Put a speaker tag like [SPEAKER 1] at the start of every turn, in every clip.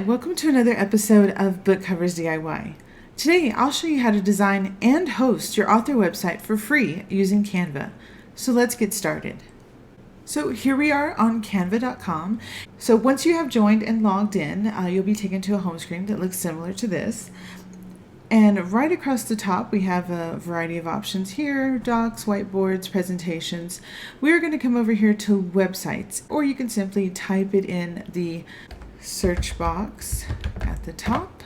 [SPEAKER 1] welcome to another episode of Book Covers DIY. Today, I'll show you how to design and host your author website for free using Canva. So let's get started. So here we are on canva.com. So once you have joined and logged in, you'll be taken to a home screen that looks similar to this. And right across the top, we have a variety of options here: docs, whiteboards, presentations. We're going to come over here to websites, or you can simply type it in the search box at the top,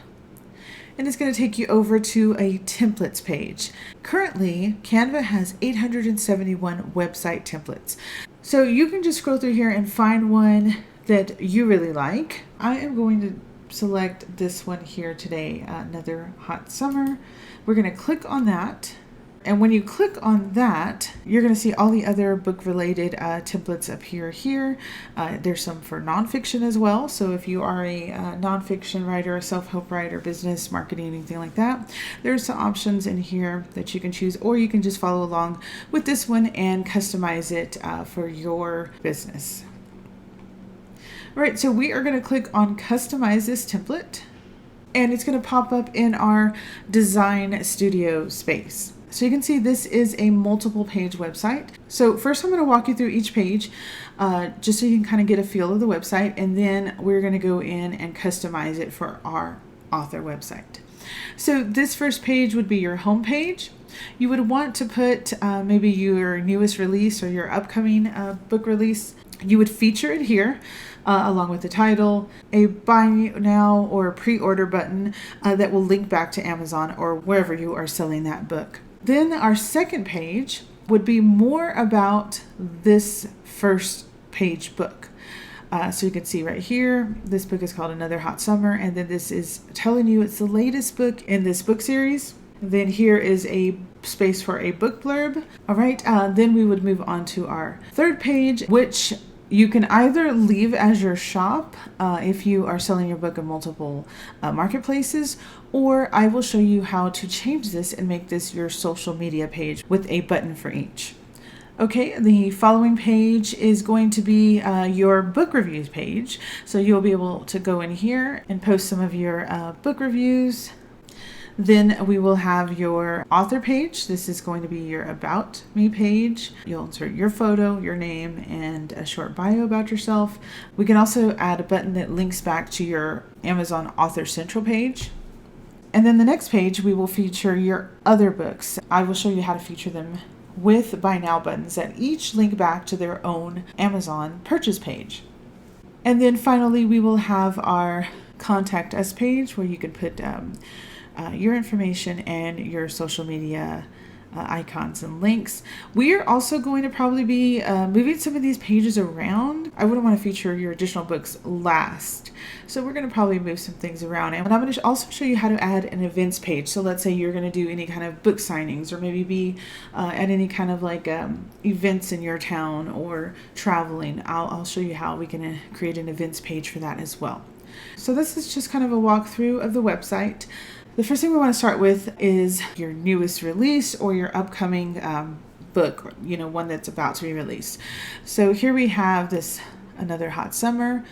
[SPEAKER 1] and it's going to take you over to a templates page. Currently, Canva has 871 website templates. So you can just scroll through here and find one that you really like. I am going to select this one here today, Another Hot Summer. We're going to click on that. And when you click on that, you're going to see all the other book-related templates appear here. There's some for nonfiction as well. So if you are a nonfiction writer, a self-help writer, business, marketing, anything like that, there's some options in here that you can choose, or you can just follow along with this one and customize it for your business. All right, so we are going to click on Customize this template, and it's going to pop up in our Design Studio space. So you can see this is a multiple page website. So first I'm going to walk you through each page just so you can kind of get a feel of the website, and then we're going to go in and customize it for our author website. So this first page would be your home page. You would want to put maybe your newest release or your upcoming book release. You would feature it here along with the title, a buy now or pre-order button that will link back to Amazon or wherever you are selling that book. Then our second page would be more about this first page book. So you can see right here, this book is called Another Hot Summer, and then this is telling you it's the latest book in this book series. Then here is a space for a book blurb. All right, then we would move on to our third page, which you can either leave as your shop if you are selling your book in multiple marketplaces, or I will show you how to change this and make this your social media page with a button for each. Okay, the following page is going to be your book reviews page. So you'll be able to go in here and post some of your book reviews. Then we will have your author page. This is going to be your About Me page. You'll insert your photo, your name, and a short bio about yourself. We can also add a button that links back to your Amazon Author Central page. And then the next page, we will feature your other books. I will show you how to feature them with buy now buttons that each link back to their own Amazon purchase page. And then finally, we will have our Contact Us page where you can put your information and your social media icons and links. We are also going to probably be moving some of these pages around. I wouldn't want to feature your additional books last. So we're going to probably move some things around. And I'm going to also show you how to add an events page. So let's say you're going to do any kind of book signings, or maybe be at any kind of like events in your town or traveling. I'll show you how we can create an events page for that as well. So this is just kind of a walkthrough of the website. The first thing we want to start with is your newest release or your upcoming book, one that's about to be released. So here we have this Another Hot Summer.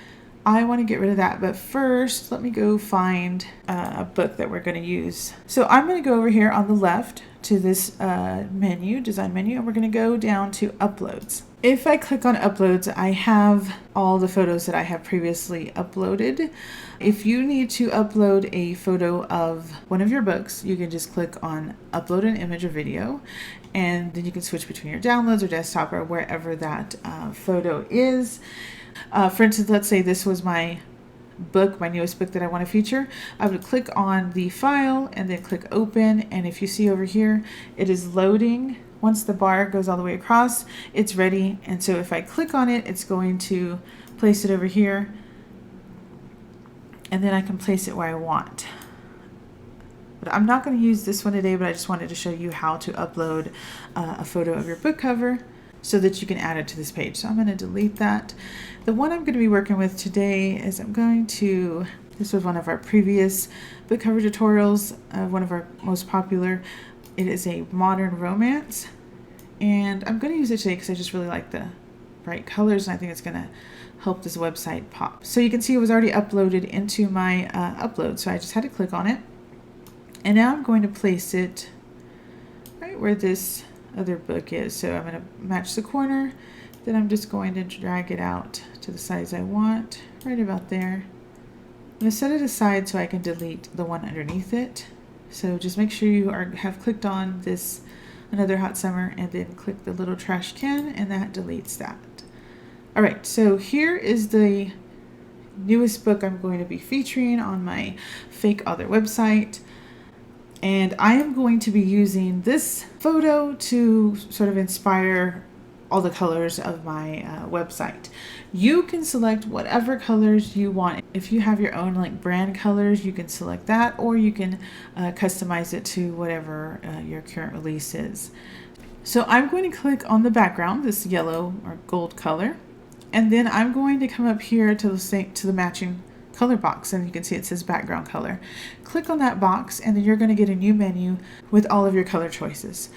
[SPEAKER 1] I want to get rid of that, but first let me go find a book that we're going to use. So I'm going to go over here on the left to this menu, design menu, and we're going to go down to uploads. If I click on uploads, I have all the photos that I have previously uploaded. If you need to upload a photo of one of your books, you can just click on upload an image or video, and then you can switch between your downloads or desktop or wherever that photo is. For instance, let's say this was my book, my newest book that I want to feature. I would click on the file and then click open, and if you see over here, it is loading. Once the bar goes all the way across, it's ready. And so if I click on it, it's going to place it over here, and then I can place it where I want. But I'm not going to use this one today, but I just wanted to show you how to upload a photo of your book cover so that you can add it to this page. So I'm going to delete that. The one I'm going to be working with today is this was one of our previous book cover tutorials, one of our most popular. It is a modern romance, and I'm going to use it today because I just really like the bright colors, and I think it's going to help this website pop. So you can see it was already uploaded into my upload. So I just had to click on it. And now I'm going to place it right where this other book is. So I'm going to match the corner. Then I'm just going to drag it out to the size I want, right about there. I'm going to set it aside so I can delete the one underneath it. So just make sure you have clicked on this Another Hot Summer and then click the little trash can, and that deletes that. All right, so here is the newest book I'm going to be featuring on my fake author website. And I am going to be using this photo to sort of inspire all the colors of my website. You can select whatever colors you want. If you have your own like brand colors, you can select that, or you can customize it to whatever your current release is. So I'm going to click on the background, this yellow or gold color, and then I'm going to come up here to the matching color box, and you can see it says background color. Click on that box, and then you're going to get a new menu with all of your color choices.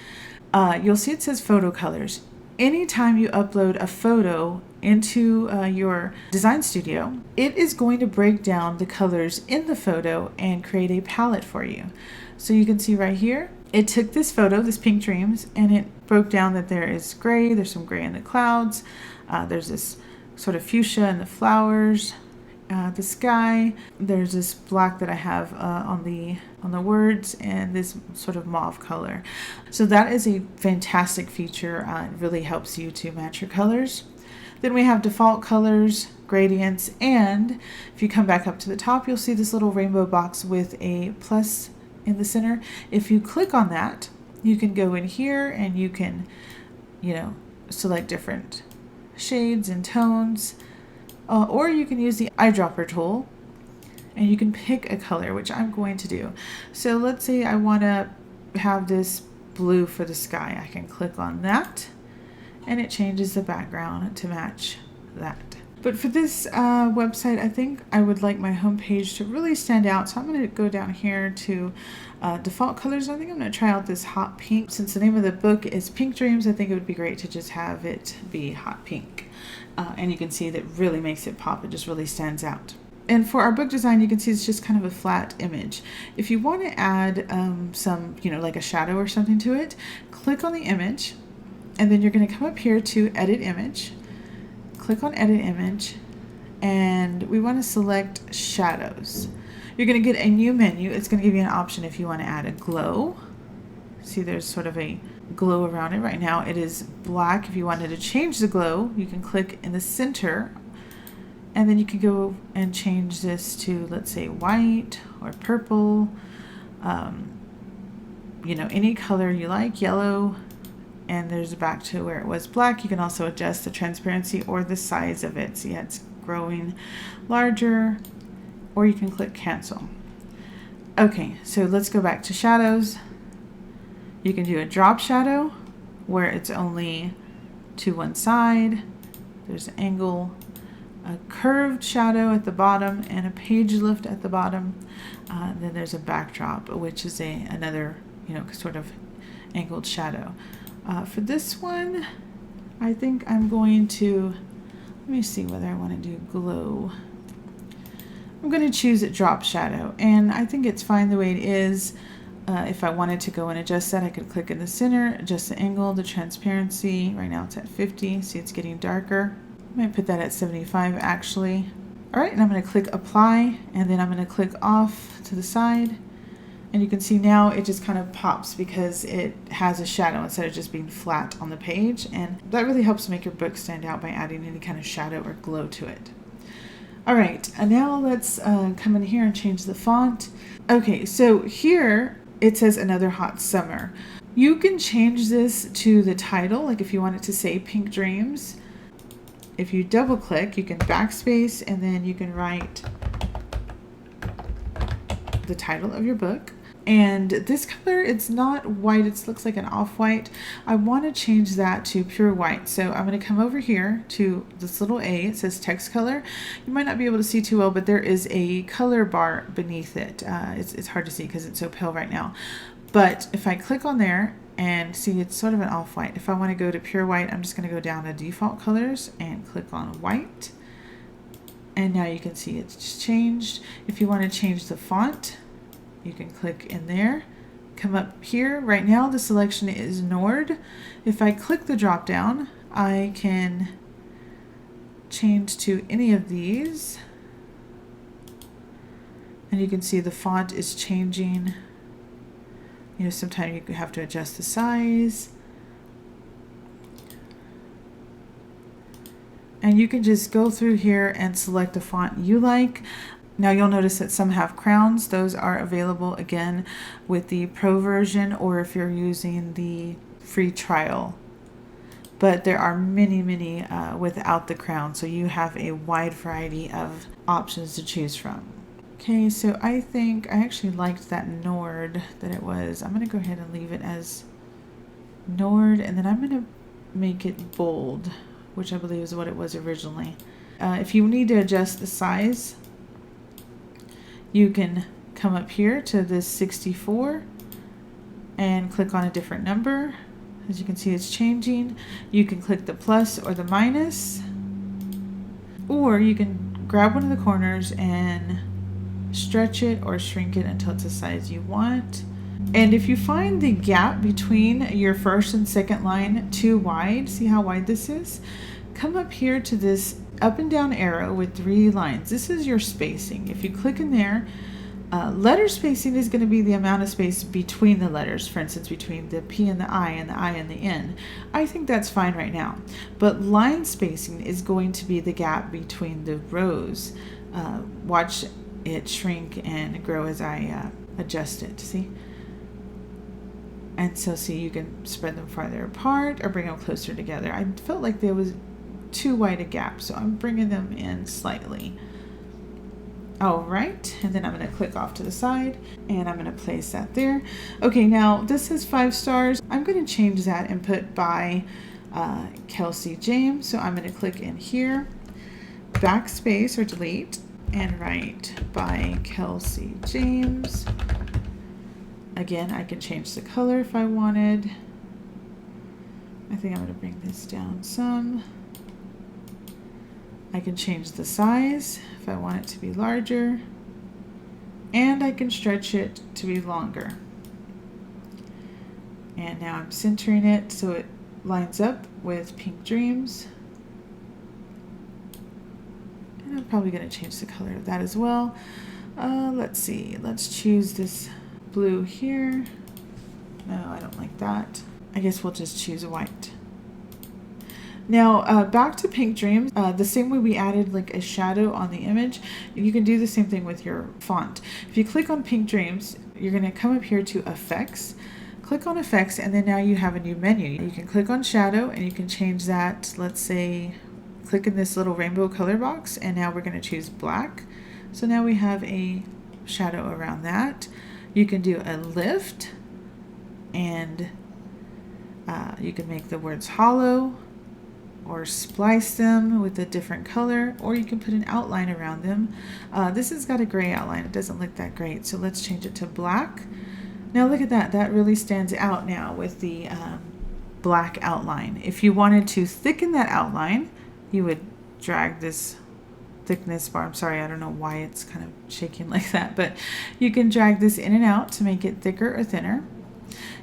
[SPEAKER 1] You'll see it says photo colors. Anytime you upload a photo into your design studio, it is going to break down the colors in the photo and create a palette for you. So you can see right here, it took this photo, this Pink Dreams, and it broke down that there is gray, there's some gray in the clouds, there's this sort of fuchsia in the flowers, the sky, there's this black that I have on the words, and this sort of mauve color. So that is a fantastic feature. It really helps you to match your colors. Then we have default colors, gradients, and if you come back up to the top, you'll see this little rainbow box with a plus in the center. If you click on that, you can go in here and you can, select different shades and tones. Or you can use the eyedropper tool and you can pick a color, which I'm going to do. So let's say I want to have this blue for the sky. I can click on that and it changes the background to match that. But for this website, I think I would like my homepage to really stand out. So I'm going to go down here to default colors. I think I'm going to try out this hot pink. Since the name of the book is Pink Dreams, I think it would be great to just have it be hot pink. And you can see that really makes it pop. It just really stands out. And for our book design, you can see it's just kind of a flat image. If you want to add some, like a shadow or something to it, click on the image, and then you're going to come up here to Edit Image. Click on Edit Image, and we want to select Shadows. You're going to get a new menu. It's going to give you an option if you want to add a glow. See, there's sort of a glow around it. Right now it is black. If you wanted to change the glow, you can click in the center, and then you can go and change this to, let's say, white or purple, any color you like, yellow, and there's back to where it was black. You can also adjust the transparency or the size of it. See, it's growing larger, or you can click cancel. Okay, so let's go back to shadows. You can do a drop shadow where it's only to one side. There's an angle, a curved shadow at the bottom, and a page lift at the bottom. Then there's a backdrop, which is another sort of angled shadow. For this one, I think I'm going to, let me see whether I want to do glow. I'm going to choose a drop shadow, and I think it's fine the way it is. If I wanted to go and adjust that, I could click in the center, adjust the angle, the transparency. Right now it's at 50. See, it's getting darker. I might put that at 75 actually. All right, and I'm going to click apply, and then I'm going to click off to the side. And you can see now it just kind of pops because it has a shadow instead of just being flat on the page. And that really helps make your book stand out by adding any kind of shadow or glow to it. All right, and now let's come in here and change the font. Okay, so here it says Another Hot Summer. You can change this to the title, like if you want it to say Pink Dreams. If you double click, you can backspace, and then you can write the title of your book. And this color, it's not white, it looks like an off-white. I want to change that to pure white. So I'm going to come over here to this little A, it says text color. You might not be able to see too well, but there is a color bar beneath it. It's hard to see because it's so pale right now. But if I click on there and see, it's sort of an off-white. If I want to go to pure white, I'm just going to go down to default colors and click on white. And now you can see it's changed. If you want to change the font, you can click in there, come up here. Right now the selection is Nord. If I click the drop down, I can change to any of these. And you can see the font is changing. You know, sometimes you have to adjust the size. And you can just go through here and select the font you like. Now you'll notice that some have crowns. Those are available again with the Pro version or if you're using the free trial. But there are many without the crown. So you have a wide variety of options to choose from. Okay, so I think I actually liked that Nord that it was. I'm going to go ahead and leave it as Nord, and then I'm going to make it bold, which I believe is what it was originally. If you need to adjust the size, you can come up here to this 64 and click on a different number. As you can see, it's changing. You can click the plus or the minus, or you can grab one of the corners and stretch it or shrink it until it's the size you want. And if you find the gap between your first and second line too wide, see how wide this is? Come up here to this up and down arrow with 3 lines. This is your spacing. If you click in there, letter spacing is going to be the amount of space between the letters, for instance, between the P and the I and the I and the N. I think that's fine right now. But line spacing is going to be the gap between the rows. Watch it shrink and grow as I adjust it, see? And so see, you can spread them farther apart or bring them closer together. I felt like there was too wide a gap, so I'm bringing them in slightly. All right, and then I'm going to click off to the side and I'm going to place that there. Okay, now this is 5 stars. I'm going to change that and put by Kelsey James. So I'm going to click in here, backspace or delete, and write by Kelsey James. Again, I can change the color if I wanted. I think I'm going to bring this down some. I can change the size if I want it to be larger, and I can stretch it to be longer. And now I'm centering it so it lines up with Pink Dreams. And I'm probably going to change the color of that as well. Let's see, let's choose this blue here. No, I don't like that. I guess we'll just choose white. Now back to Pink Dreams, the same way we added like a shadow on the image, you can do the same thing with your font. If you click on Pink Dreams, you're going to come up here to Effects, click on Effects, and then now you have a new menu. You can click on Shadow and you can change that. Let's say click in this little rainbow color box, and now we're going to choose black. So now we have a shadow around that. You can do a lift, and you can make the words hollow or splice them with a different color, or you can put an outline around them. This has got a gray outline. It doesn't look that great, so let's change it to black. Now look at that. That really stands out now with the black outline. If you wanted to thicken that outline, you would drag this thickness bar. I'm sorry, I don't know why it's kind of shaking like that, but you can drag this in and out to make it thicker or thinner.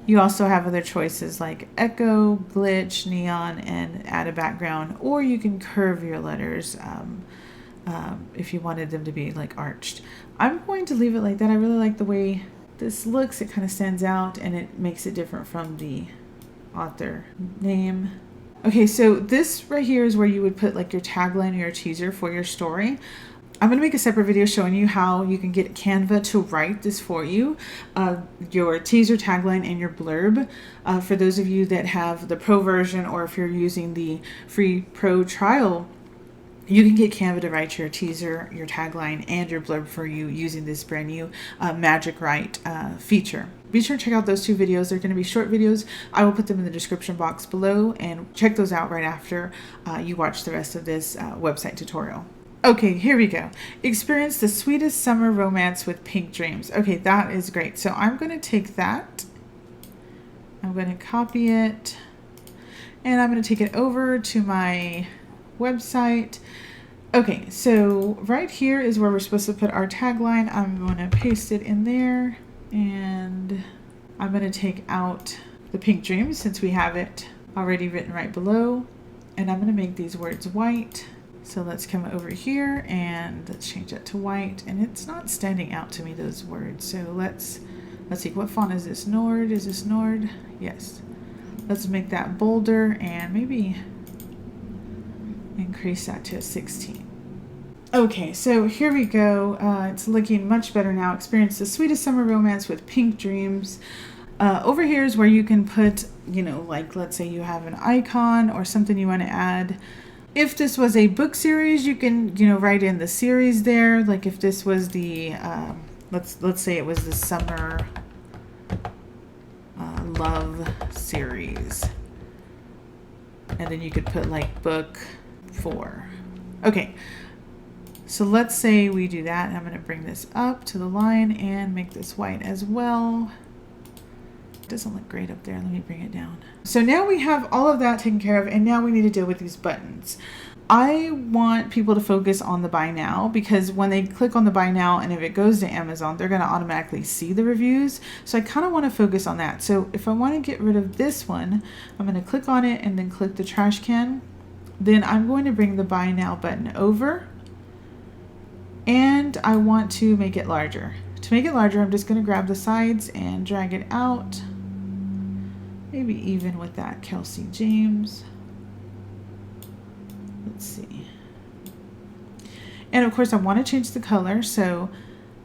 [SPEAKER 1] You also have other choices like echo, glitch, neon, and add a background, or you can curve your letters if you wanted them to be like arched. I'm going to leave it like that. I really like the way this looks. It kind of stands out and it makes it different from the author name. Okay, so this right here is where you would put like your tagline or your teaser for your story. I'm going to make a separate video showing you how you can get Canva to write this for you, your teaser, tagline, and your blurb. For those of you that have the Pro version, or if you're using the free Pro trial, you can get Canva to write your teaser, your tagline, and your blurb for you using this brand new Magic Write feature. Be sure to check out those 2 videos. They're going to be short videos. I will put them in the description box below, and check those out right after you watch the rest of this website tutorial. Okay, here we go. Experience the sweetest summer romance with Pink Dreams. Okay, that is great. So I'm going to take that. I'm going to copy it. And I'm going to take it over to my website. Okay, so right here is where we're supposed to put our tagline. I'm going to paste it in there, and I'm going to take out the pink dream since we have it already written right below, and I'm going to make these words white. So let's come over here and let's change that to white, and it's not standing out to me, those words. So let's see, what font is this? Nord? Is this Nord? Yes. Let's make that bolder and maybe increase that to a 16. Okay, so here we go. It's looking much better now. Experience the sweetest summer romance with pink dreams. Over here is where you can put, like let's say you have an icon or something you want to add. If this was a book series, you can, write in the series there. Like if this was the, let's say it was the summer love series. And then you could put like book 4. Okay. So let's say we do that. I'm going to bring this up to the line and make this white as well. It doesn't look great up there. Let me bring it down. So now we have all of that taken care of, and now we need to deal with these buttons. I want people to focus on the buy now, because when they click on the buy now and if it goes to Amazon, they're going to automatically see the reviews. So I kind of want to focus on that. So if I want to get rid of this one, I'm going to click on it and then click the trash can. Then I'm going to bring the buy now button over. And I want to make it larger. To make it larger, I'm just going to grab the sides and drag it out. Maybe even with that Kelsey James. Let's see. And of course, I want to change the color. So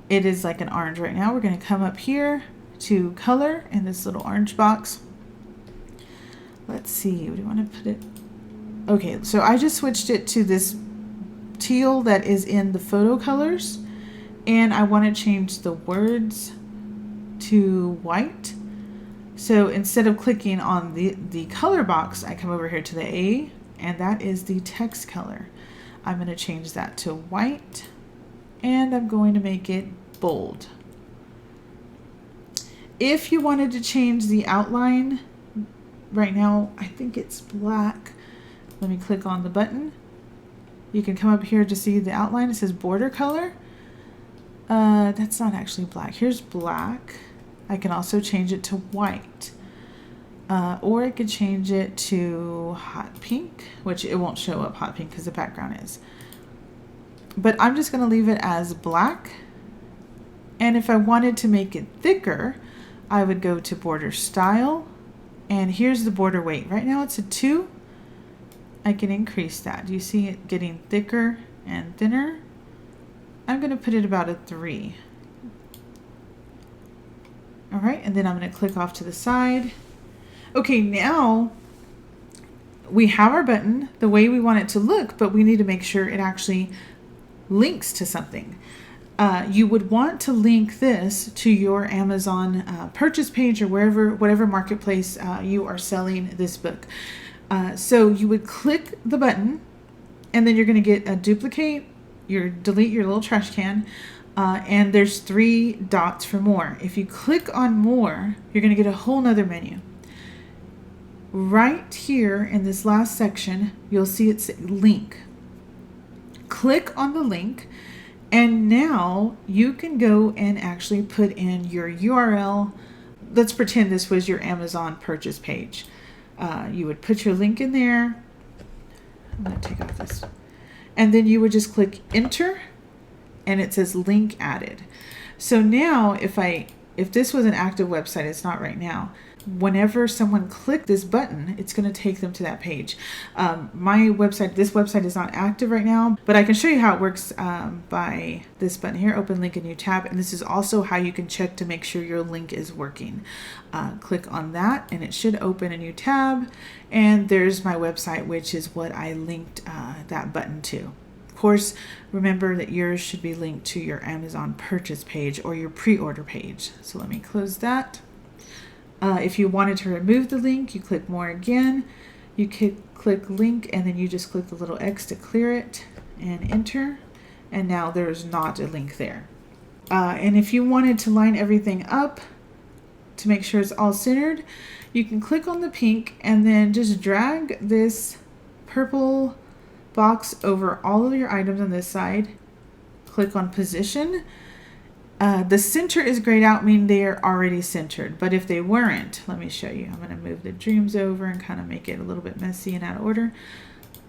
[SPEAKER 1] it is like an orange right now. We're going to come up here to color in this little orange box. Let's see. What do you want to put it? Okay, so I just switched it to this teal that is in the photo colors, and I want to change the words to white. So instead of clicking on the color box, I come over here to the A, and that is the text color. I'm going to change that to white, and I'm going to make it bold. If you wanted to change the outline, right now I think it's black. Let me click on the button. You can come up here to see the outline. It says border color. That's not actually black. Here's black. I can also change it to white. Or I could change it to hot pink, which it won't show up hot pink because the background is. But I'm just going to leave it as black. And if I wanted to make it thicker, I would go to border style. And here's the border weight. Right now it's a 2. I can increase that. Do you see it getting thicker and thinner? I'm going to put it about a 3. All right, and then I'm going to click off to the side. Okay, now we have our button the way we want it to look, but we need to make sure it actually links to something. You would want to link this to your Amazon purchase page or whatever marketplace you are selling this book. So you would click the button, and then you're going to get a duplicate, delete your little trash can, and there's 3 dots for more. If you click on more, you're going to get a whole nother menu. Right here in this last section, you'll see it's link. Click on the link, and now you can go and actually put in your URL. Let's pretend this was your Amazon purchase page. You would put your link in there. I'm going to take off this. And then you would just click enter, and it says link added. So now if this was an active website, it's not right now. Whenever someone clicked this button, it's going to take them to that page. This website is not active right now, but I can show you how it works by this button here, open link, a new tab. And this is also how you can check to make sure your link is working. Click on that and it should open a new tab. And there's my website, which is what I linked that button to. Of course, remember that yours should be linked to your Amazon purchase page or your pre-order page. So let me close that. If you wanted to remove the link, you click more again. You click link, and then you just click the little X to clear it and enter. And now there's not a link there. And if you wanted to line everything up to make sure it's all centered, you can click on the pink and then just drag this purple box over all of your items on this side. Click on position. The center is grayed out, meaning they are already centered. But if they weren't, let me show you. I'm going to move the dreams over and kind of make it a little bit messy and out of order.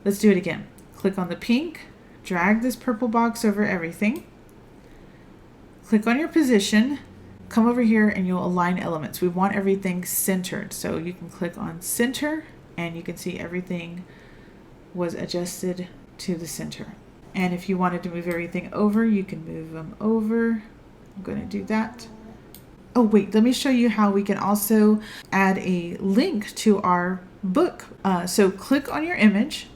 [SPEAKER 1] Let's do it again. Click on the pink. Drag this purple box over everything. Click on your position. Come over here and you'll align elements. We want everything centered. So you can click on center and you can see everything was adjusted to the center. And if you wanted to move everything over, you can move them over. I'm going to do that. Oh, wait, let me show you how we can also add a link to our book. So click on your image.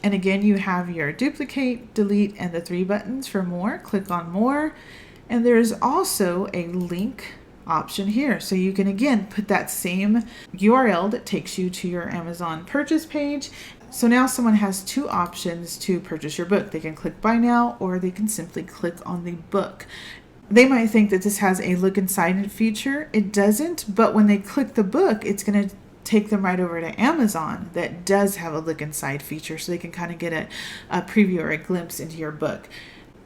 [SPEAKER 1] And again, you have your duplicate, delete, and the 3 buttons for more. Click on more. And there's also a link option here. So you can, again, put that same URL that takes you to your Amazon purchase page. So now someone has 2 options to purchase your book. They can click buy now, or they can simply click on the book. They might think that this has a look inside feature. It doesn't, but when they click the book, it's going to take them right over to Amazon that does have a look inside feature, so they can kind of get a preview or a glimpse into your book.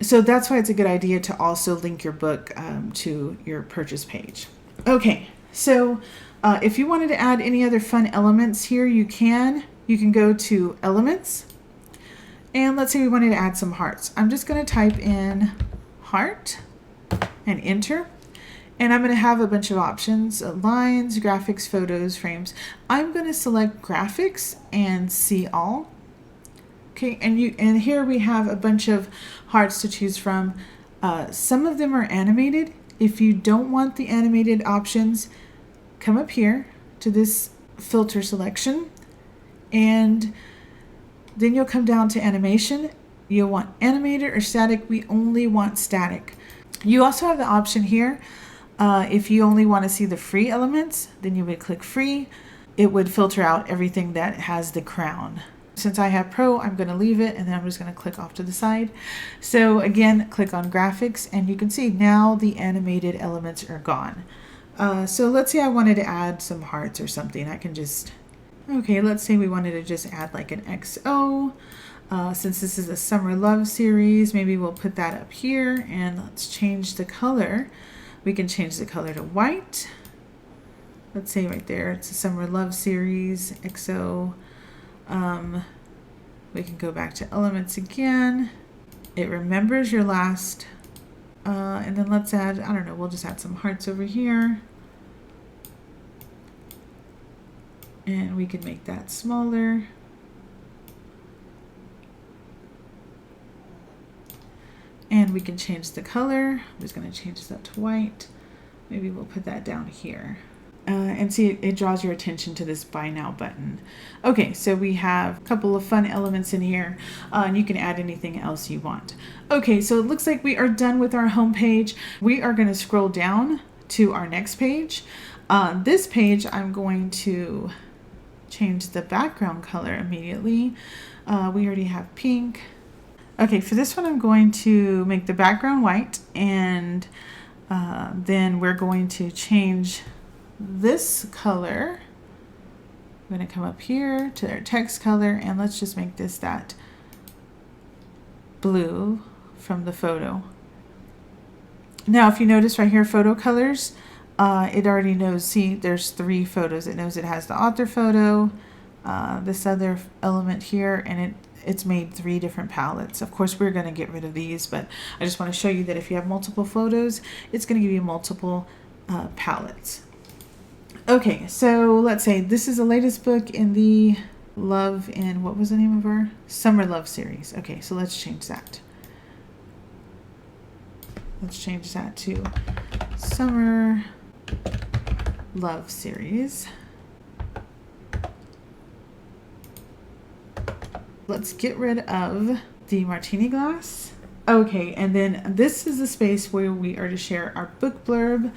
[SPEAKER 1] So that's why it's a good idea to also link your book to your purchase page. Okay, so if you wanted to add any other fun elements here, you can go to elements, and let's say we wanted to add some hearts. I'm just going to type in heart and enter. And I'm going to have a bunch of options: lines, graphics, photos, frames. I'm going to select graphics and see all. Okay, and here we have a bunch of hearts to choose from. Some of them are animated. If you don't want the animated options, come up here to this filter selection, and then you'll come down to animation. You'll want animated or static. We only want static. You also have the option here. If you only want to see the free elements, then you would click free. It would filter out everything that has the crown. Since I have Pro, I'm going to leave it, and then I'm just going to click off to the side. So again, click on graphics, and you can see now the animated elements are gone. So let's say I wanted to add some hearts or something. I can just, okay, let's say we wanted to just add like an XO. Since this is a summer love series, maybe we'll put that up here, and let's change the color. We can change the color to white. Let's say right there, it's a summer love series, XO. We can go back to elements again. It remembers your last, and then let's add, I don't know, we'll just add some hearts over here. And we can make that smaller. And we can change the color. I'm just going to change that to white. Maybe we'll put that down here. And see, it draws your attention to this buy now button. Okay, so we have a couple of fun elements in here, and you can add anything else you want. Okay, so it looks like we are done with our home page. We are going to scroll down to our next page. This page, I'm going to change the background color immediately. We already have pink. Okay, for this one, I'm going to make the background white, and then we're going to change this color. I'm going to come up here to their text color, and let's just make this that blue from the photo. Now, if you notice right here, photo colors, it already knows, see, there's 3 photos. It knows it has the author photo, this other element here, and it's made 3 different palettes. Of course, we're going to get rid of these, but I just want to show you that if you have multiple photos, it's going to give you multiple palettes. Okay, so let's say this is the latest book in the Love in, what was the name of our Summer Love series? Okay, so let's change that. Let's change that to Summer Love series. Let's get rid of the martini glass. Okay, and then this is the space where we are to share our book blurb.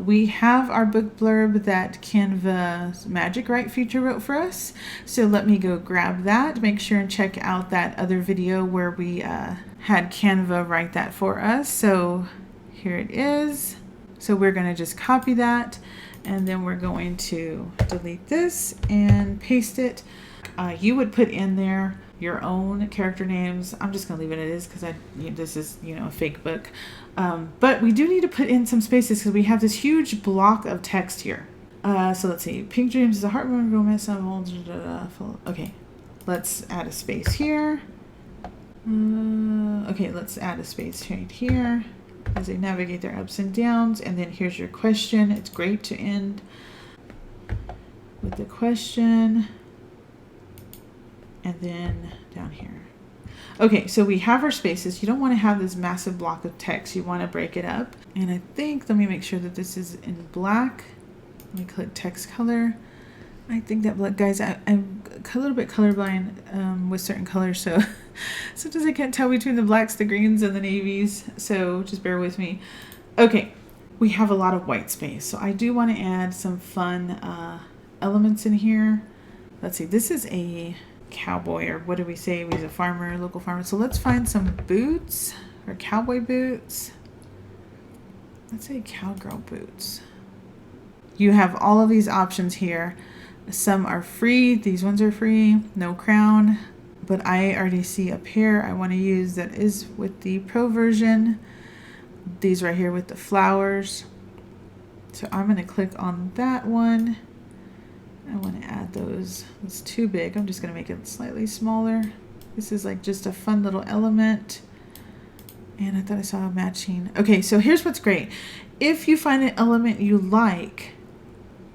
[SPEAKER 1] We have our book blurb that Canva's Magic Write feature wrote for us. So let me go grab that. Make sure and check out that other video where we had Canva write that for us. So here it is. So we're going to just copy that, and then we're going to delete this and paste it. You would put in there your own character names. I'm just going to leave it as is because this is, a fake book. But we do need to put in some spaces because we have this huge block of text here. So let's see. Pink Dreams is a heartwarming romance novel. Okay, let's add a space here. Okay, let's add a space right here as they navigate their ups and downs. And then here's your question. It's great to end with the question. And then down here. Okay, so we have our spaces. You don't want to have this massive block of text. You want to break it up. And I think, let me make sure that this is in black. Let me click text color. I think that, guys, I'm a little bit colorblind with certain colors, so sometimes I can't tell between the blacks, the greens, and the navies, so just bear with me. Okay, we have a lot of white space, so I do want to add some fun elements in here. Let's see, this is a cowboy, or what do we say? He's a farmer, local farmer. So let's find some boots, or cowboy boots. Let's say cowgirl boots. You have all of these options here. Some are free. These ones are free. No crown. But I already see a pair I want to use that is with the pro version. These right here with the flowers. So I'm going to click on that one. I want to add those. It's too big. I'm just going to make it slightly smaller. This is like just a fun little element. And I thought I saw a matching. Okay, so here's what's great. If you find an element you like,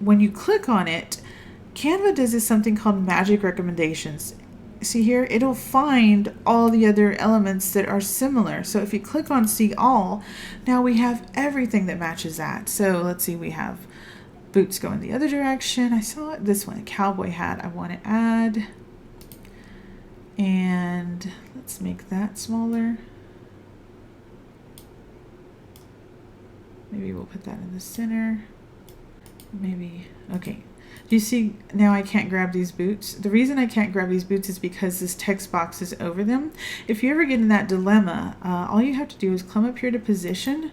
[SPEAKER 1] when you click on it, Canva does this something called magic recommendations. See here, it'll find all the other elements that are similar. So if you click on see all, now we have everything that matches that. So let's see, we have boots going the other direction. I saw this one, a cowboy hat I want to add. And let's make that smaller. Maybe we'll put that in the center. Maybe, okay. Do you see now I can't grab these boots? The reason I can't grab these boots is because this text box is over them. If you ever get in that dilemma, all you have to do is come up here to position,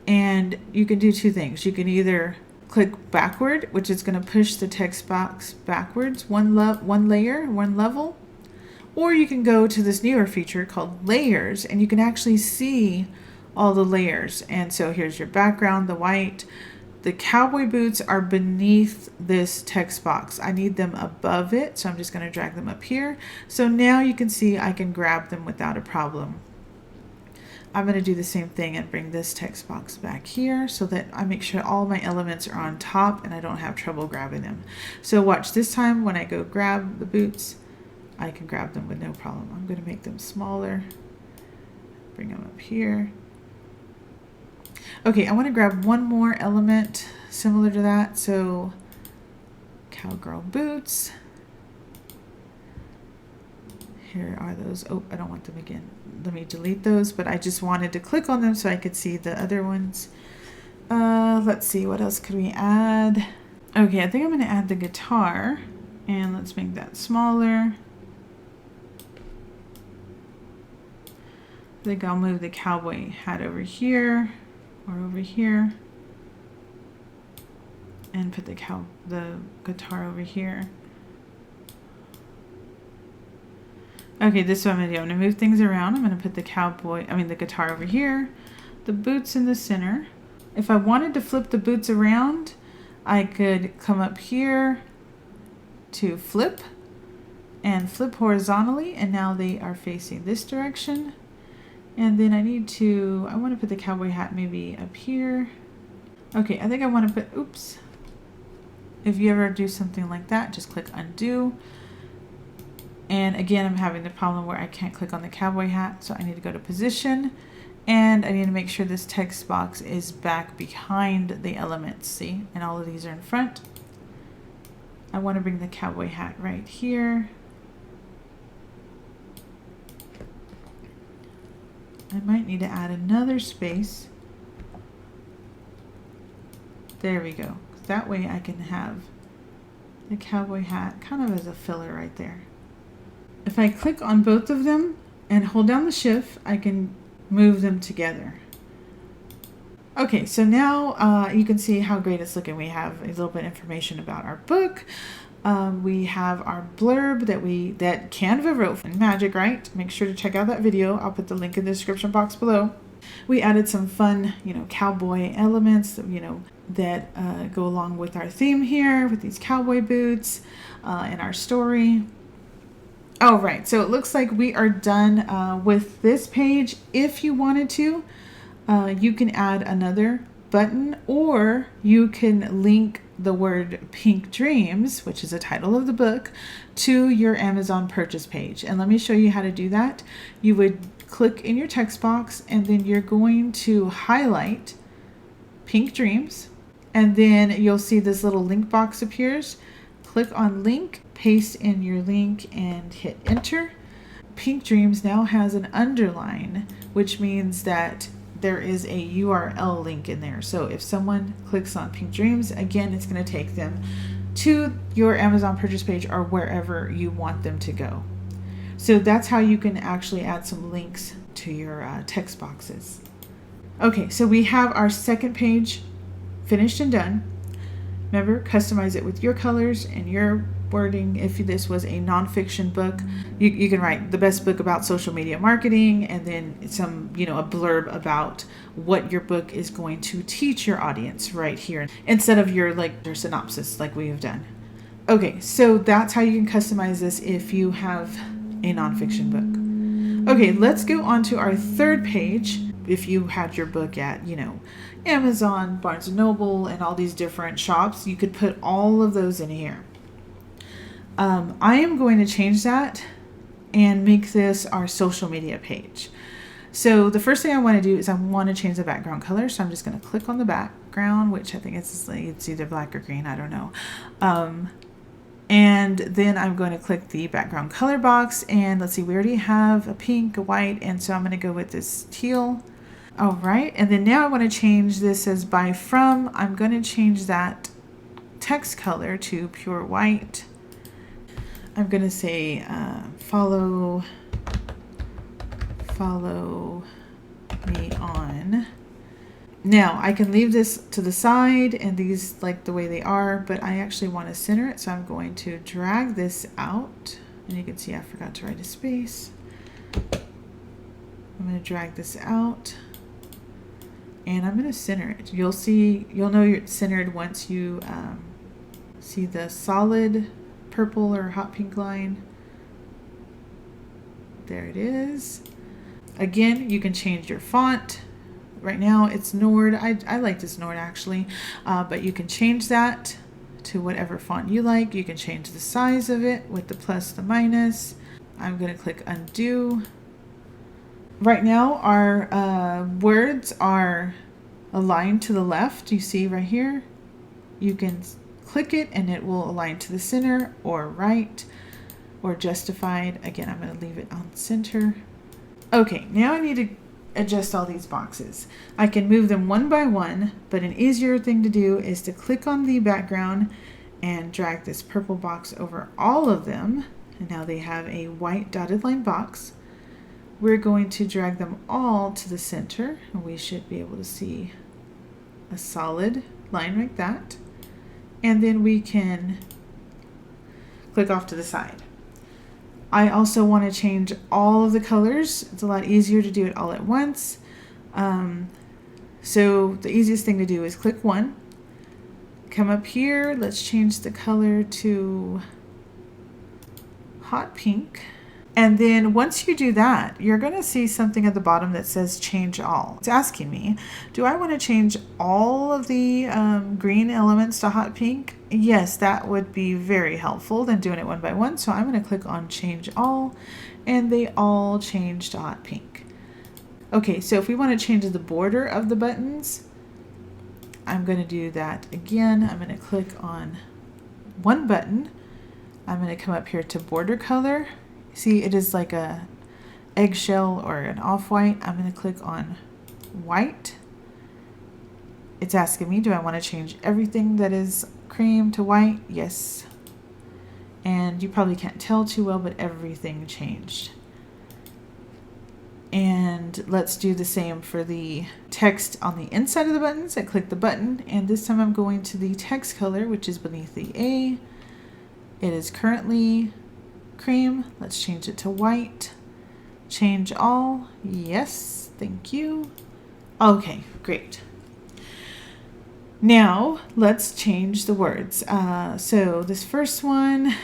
[SPEAKER 1] and you can do two things. You can either click backward, which is going to push the text box backwards one level, or you can go to this newer feature called layers, and you can actually see all the layers. And so here's your background, the white. The cowboy boots are beneath this text box. I need them above it, so I'm just going to drag them up here. So now you can see I can grab them without a problem. I'm going to do the same thing and bring this text box back here so that I make sure all my elements are on top and I don't have trouble grabbing them. So watch, this time when I go grab the boots, I can grab them with no problem. I'm going to make them smaller, bring them up here. Okay, I want to grab one more element similar to that. So cowgirl boots. Here are those. Oh, I don't want them again. Let me delete those, but I just wanted to click on them so I could see the other ones. Let's see, what else could we add? Okay, I think I'm going to add the guitar, and let's make that smaller. I think I'll move the cowboy hat over here. Or over here, and put the guitar over here. Okay, this is what I'm gonna do. I'm gonna move things around. I'm gonna put the guitar over here, the boots in the center. If I wanted to flip the boots around, I could come up here to flip and flip horizontally, and now they are facing this direction. And then I want to put the cowboy hat maybe up here. Okay, I think I want to put, oops. If you ever do something like that, just click undo. And again, I'm having the problem where I can't click on the cowboy hat, so I need to go to position. And I need to make sure this text box is back behind the elements, see? And all of these are in front. I want to bring the cowboy hat right here. I might need to add another space. There we go. That way I can have the cowboy hat kind of as a filler right there. If I click on both of them and hold down the shift, I can move them together. Okay, so now you can see how great it's looking. We have a little bit of information about our book. We have our blurb that Canva wrote in Magic, right? Make sure to check out that video. I'll put the link in the description box below. We added some fun, cowboy elements, that go along with our theme here with these cowboy boots and our story. Oh, right. So it looks like we are done with this page. If you wanted to, you can add another button, or you can link the word Pink Dreams, which is the title of the book, to your Amazon purchase page. And let me show you how to do that. You would click in your text box, and then you're going to highlight Pink Dreams, and then you'll see this little link box appears. Click on link, paste in your link, and hit enter. Pink Dreams now has an underline, which means that there is a URL link in there. So if someone clicks on Pink Dreams, again, it's going to take them to your Amazon purchase page or wherever you want them to go. So that's how you can actually add some links to your text boxes. Okay, so we have our second page finished and done. Remember, customize it with your colors and your wording. If this was a nonfiction book, you can write the best book about social media marketing, and then some, a blurb about what your book is going to teach your audience right here, instead of your synopsis like we have done. Okay, so that's how you can customize this if you have a nonfiction book. Okay, let's go on to our third page. If you had your book at, Amazon, Barnes & Noble, and all these different shops, you could put all of those in here. I am going to change that and make this our social media page. So the first thing I want to do is I want to change the background color. So I'm just going to click on the background, which I think it's either black or green. I don't know. And then I'm going to click the background color box, and let's see, we already have a pink, a white, and so I'm going to go with this teal. All right, and then now I want to change this as by from. I'm going to change that text color to pure white. I'm going to say follow me on. Now I can leave this to the side and these like the way they are, but I actually want to center it. So I'm going to drag this out, and you can see I forgot to write a space. I'm going to drag this out, and I'm going to center it. You'll know you're centered once you see the solid purple or hot pink line. There it is. Again, you can change your font. Right now it's Nord. I like this Nord actually, but you can change that to whatever font you like. You can change the size of it with the plus, the minus. I'm going to click undo. Right now our words are aligned to the left. You see right here, you can click it and it will align to the center or right or justified. Again, I'm going to leave it on center. Okay, now I need to adjust all these boxes. I can move them one by one, but an easier thing to do is to click on the background and drag this purple box over all of them. And now they have a white dotted line box. We're going to drag them all to the center, and we should be able to see a solid line like that. And then we can click off to the side. I also want to change all of the colors. It's a lot easier to do it all at once. So the easiest thing to do is click one, come up here, let's change the color to hot pink. And then once you do that, you're going to see something at the bottom that says change all. It's asking me, do I want to change all of the green elements to hot pink? Yes, that would be very helpful than doing it one by one. So I'm going to click on change all, and they all change to hot pink. Okay, so if we want to change the border of the buttons, I'm going to do that again. I'm going to click on one button. I'm going to come up here to border color. See, it is like a eggshell or an off-white. I'm going to click on white. It's asking me, do I want to change everything that is cream to white? Yes. And you probably can't tell too well, but everything changed. And let's do the same for the text on the inside of the buttons. I click the button, and this time I'm going to the text color, which is beneath the A. It is currently cream. Let's change it to white. Change all. Yes, thank you. Okay, great. Now let's change the words. So this first one,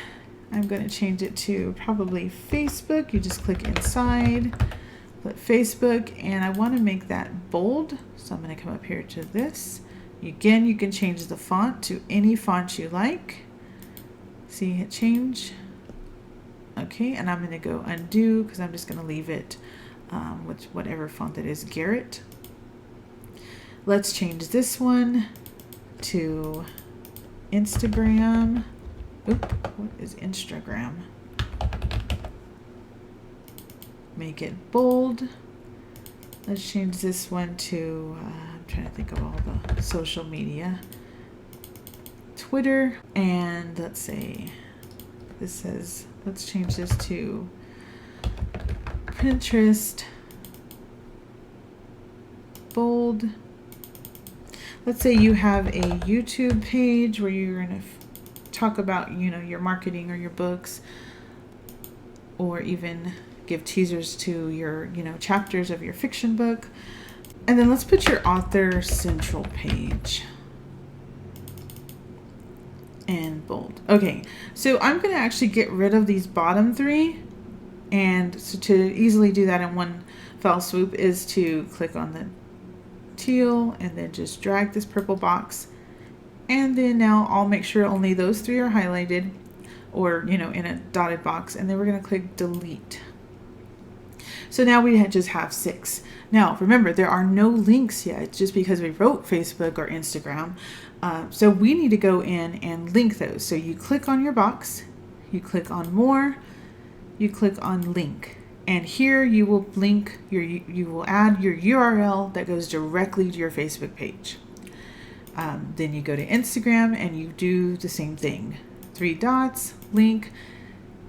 [SPEAKER 1] I'm going to change it to probably Facebook. You just click inside, put Facebook, and I want to make that bold. So I'm going to come up here to this. Again, you can change the font to any font you like. See it change? Okay, and I'm going to go undo because I'm just going to leave it with whatever font that is, Garrett. Let's change this one to Instagram. Oop, what is Instagram? Make it bold. Let's change this one to, I'm trying to think of all the social media. Twitter, and let's say, this says, let's change this to Pinterest, bold. Let's say you have a YouTube page where you're going to talk about, your marketing or your books, or even give teasers to your, chapters of your fiction book. And then let's put your author central page. And bold. Okay, so I'm going to actually get rid of these bottom three. And so to easily do that in one fell swoop is to click on the teal and then just drag this purple box. And then now I'll make sure only those three are highlighted or, in a dotted box. And then we're going to click delete. So now we just have 6. Now, remember, there are no links yet just because we wrote Facebook or Instagram. So we need to go in and link those. So you click on your box, you click on more, you click on link. And here you will link you will add your URL that goes directly to your Facebook page. Then you go to Instagram and you do the same thing. 3 dots, link,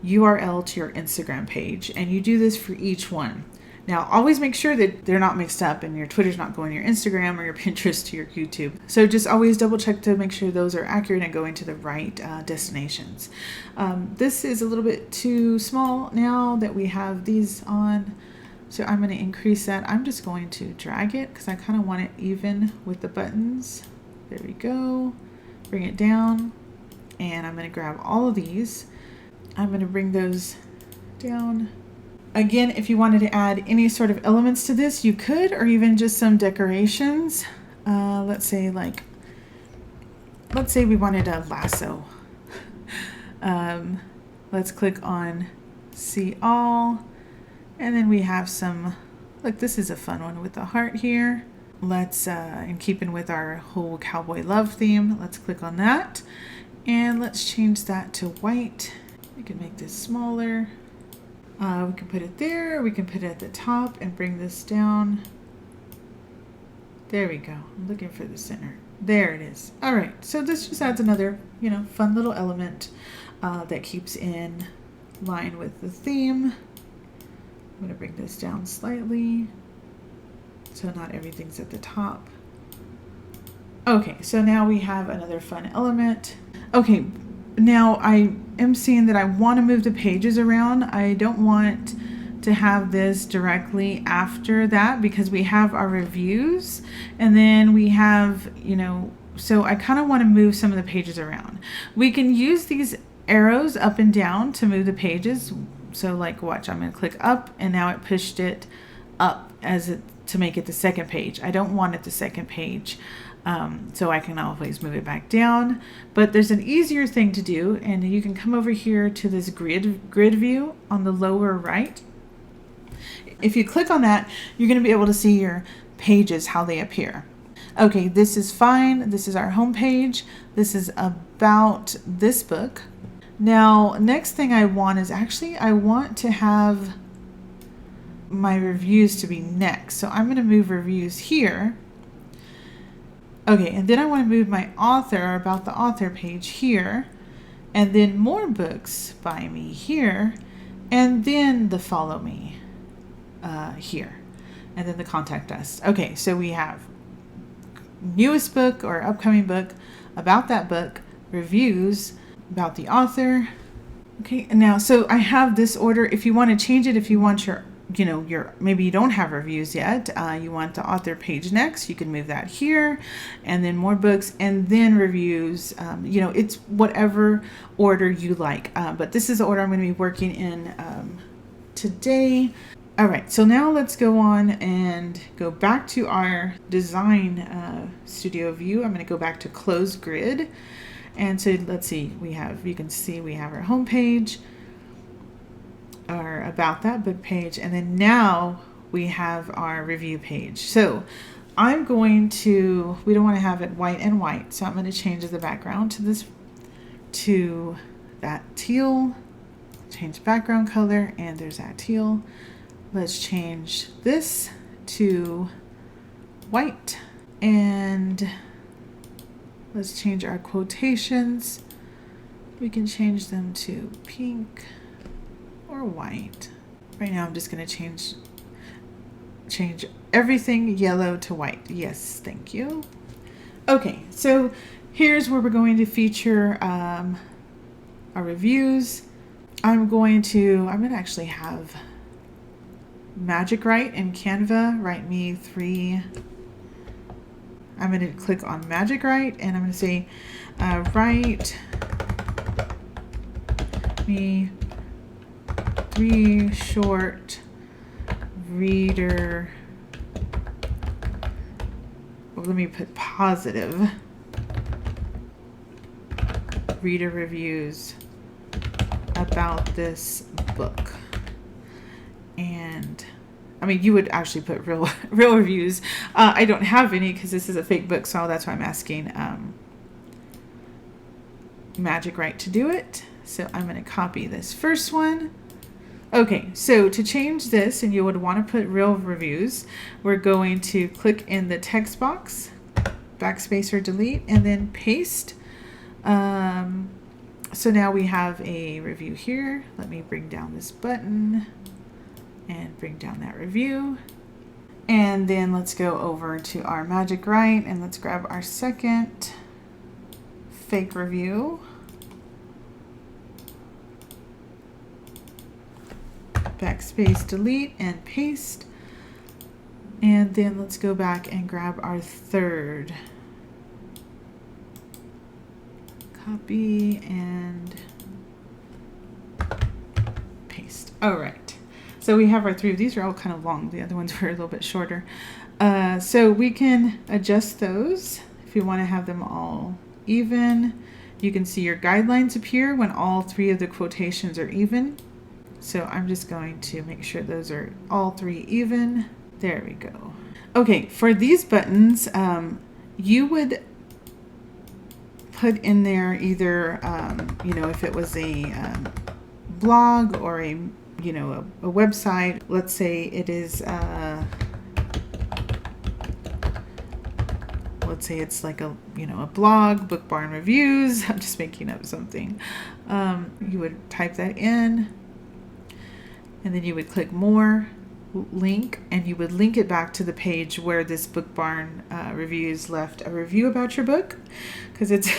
[SPEAKER 1] URL to your Instagram page. And you do this for each one. Now, always make sure that they're not mixed up and your Twitter's not going to your Instagram or your Pinterest to your YouTube. So just always double check to make sure those are accurate and going to the right destinations. This is a little bit too small now that we have these on. So I'm going to increase that. I'm just going to drag it because I kind of want it even with the buttons. There we go. Bring it down. And I'm going to grab all of these. I'm going to bring those down. Again, if you wanted to add any sort of elements to this, you could, or even just some decorations. Let's say we wanted a lasso. Let's click on see all. And then we have some, look, this is a fun one with the heart here. Let's, in keeping with our whole cowboy love theme, let's click on that. And let's change that to white. We can make this smaller. We can put it there, we can put it at the top and bring this down. There we go. I'm looking for the center. There it is. All right, so this just adds another, fun little element that keeps in line with the theme. I'm going to bring this down slightly so not everything's at the top. Okay, so now we have another fun element. Okay, now I am seeing that I want to move the pages around. I don't want to have this directly after that because we have our reviews and then we have, so I kind of want to move some of the pages around. We can use these arrows up and down to move the pages. So like watch, I'm going to click up and now it pushed it up to make it the second page. I don't want it the second page. So I can always move it back down, but there's an easier thing to do, and you can come over here to this grid view on the lower right. If you click on that, you're going to be able to see your pages, how they appear. Okay, this is fine. This is our home page. This is about this book. Now, next thing I want is I want to have my reviews to be next. So I'm going to move reviews here. Okay, and then I want to move my author, about the author page here, and then more books by me here, and then the follow me here, and then the contact us. Okay, so we have newest book or upcoming book, about that book, reviews, about the author. Okay, and now, so I have this order. If you want to change it, if you want your, maybe you don't have reviews yet, you want the author page next, you can move that here, and then more books, and then reviews. It's whatever order you like, but this is the order I'm going to be working in today. All right, so now let's go on and go back to our design studio view. I'm going to go back to close grid. And so let's see, you can see we have our home page, our about that book page, and then now we have our review page. So we don't want to have it white and white, so I'm going to change the background to that teal, change background color, and there's that teal. Let's change this to white, and let's change our quotations. We can change them to pink or white. Right now I'm just going to change everything yellow to white. Yes, thank you. Okay, so here's where we're going to feature our reviews. I'm going to actually have Magic Write in Canva write me 3. I'm going to click on Magic Write, and I'm going to say, write me 3 short reader, let me put positive reader reviews about this book. And you would actually put real reviews. I don't have any because this is a fake book, so that's why I'm asking Magic Write to do it. So I'm going to copy this first one. Okay, so to change this, and you would want to put real reviews, we're going to click in the text box, backspace or delete, and then paste. So now we have a review here. Let me bring down this button and bring down that review. And then let's go over to our Magic Write, and let's grab our second fake review. Backspace, delete, and paste. And then let's go back and grab our third. Copy and paste. All right. So we have our 3. These are all kind of long. The other ones were a little bit shorter. So we can adjust those if you want to have them all even. You can see your guidelines appear when all 3 of the quotations are even. So I'm just going to make sure those are all 3 even. There we go. Okay, for these buttons, you would put in there either, if it was a blog or a website. Let's say it is, let's say it's like a blog, Book Barn Reviews. I'm just making up something. You would type that in, and then you would click more, link, and you would link it back to the page where this Book Barn Reviews left a review about your book, because it's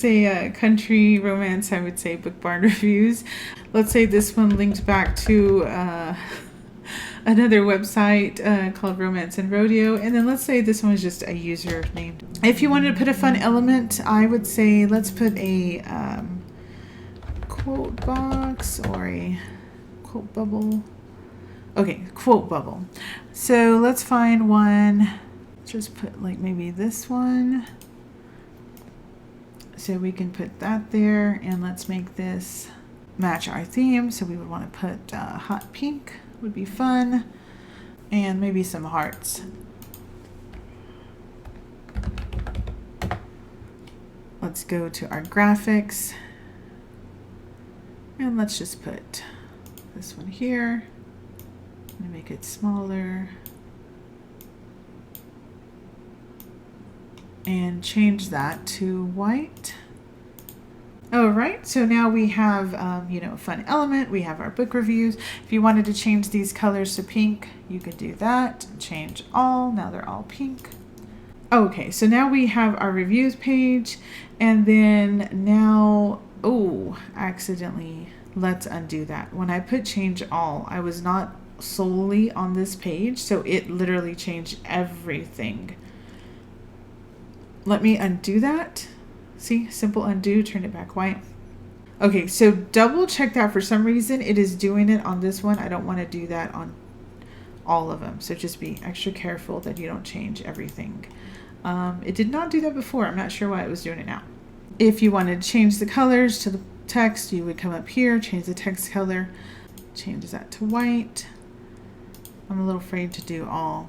[SPEAKER 1] a country romance. I would say Book Barn Reviews. Let's say this one linked back to another website called Romance and Rodeo, and then let's say this one was just a user name. If you wanted to put a fun element, I would say let's put a quote box or a quote bubble. Okay, quote bubble. So let's find one. Just put like maybe this one. So we can put that there, and let's make this match our theme. So we would want to put hot pink would be fun, and maybe some hearts. Let's go to our graphics, and let's just put this one here. I'm gonna make it smaller and change that to white. All right, so now we have, a fun element. We have our book reviews. If you wanted to change these colors to pink, you could do that. Change all. Now they're all pink. Okay, so now we have our reviews page, and then now, oh, accidentally, let's undo that. When I put change all, I was not solely on this page, so it literally changed everything. Let me undo that. See, simple undo, turn it back white. Okay, so double check that. For some reason it is doing it on this one. I don't want to do that on all of them, so just be extra careful that you don't change everything. It did not do that before. I'm not sure why it was doing it now. If you wanted to change the colors to the text, you would come up here, change the text color, change that to white. I'm a little afraid to do all.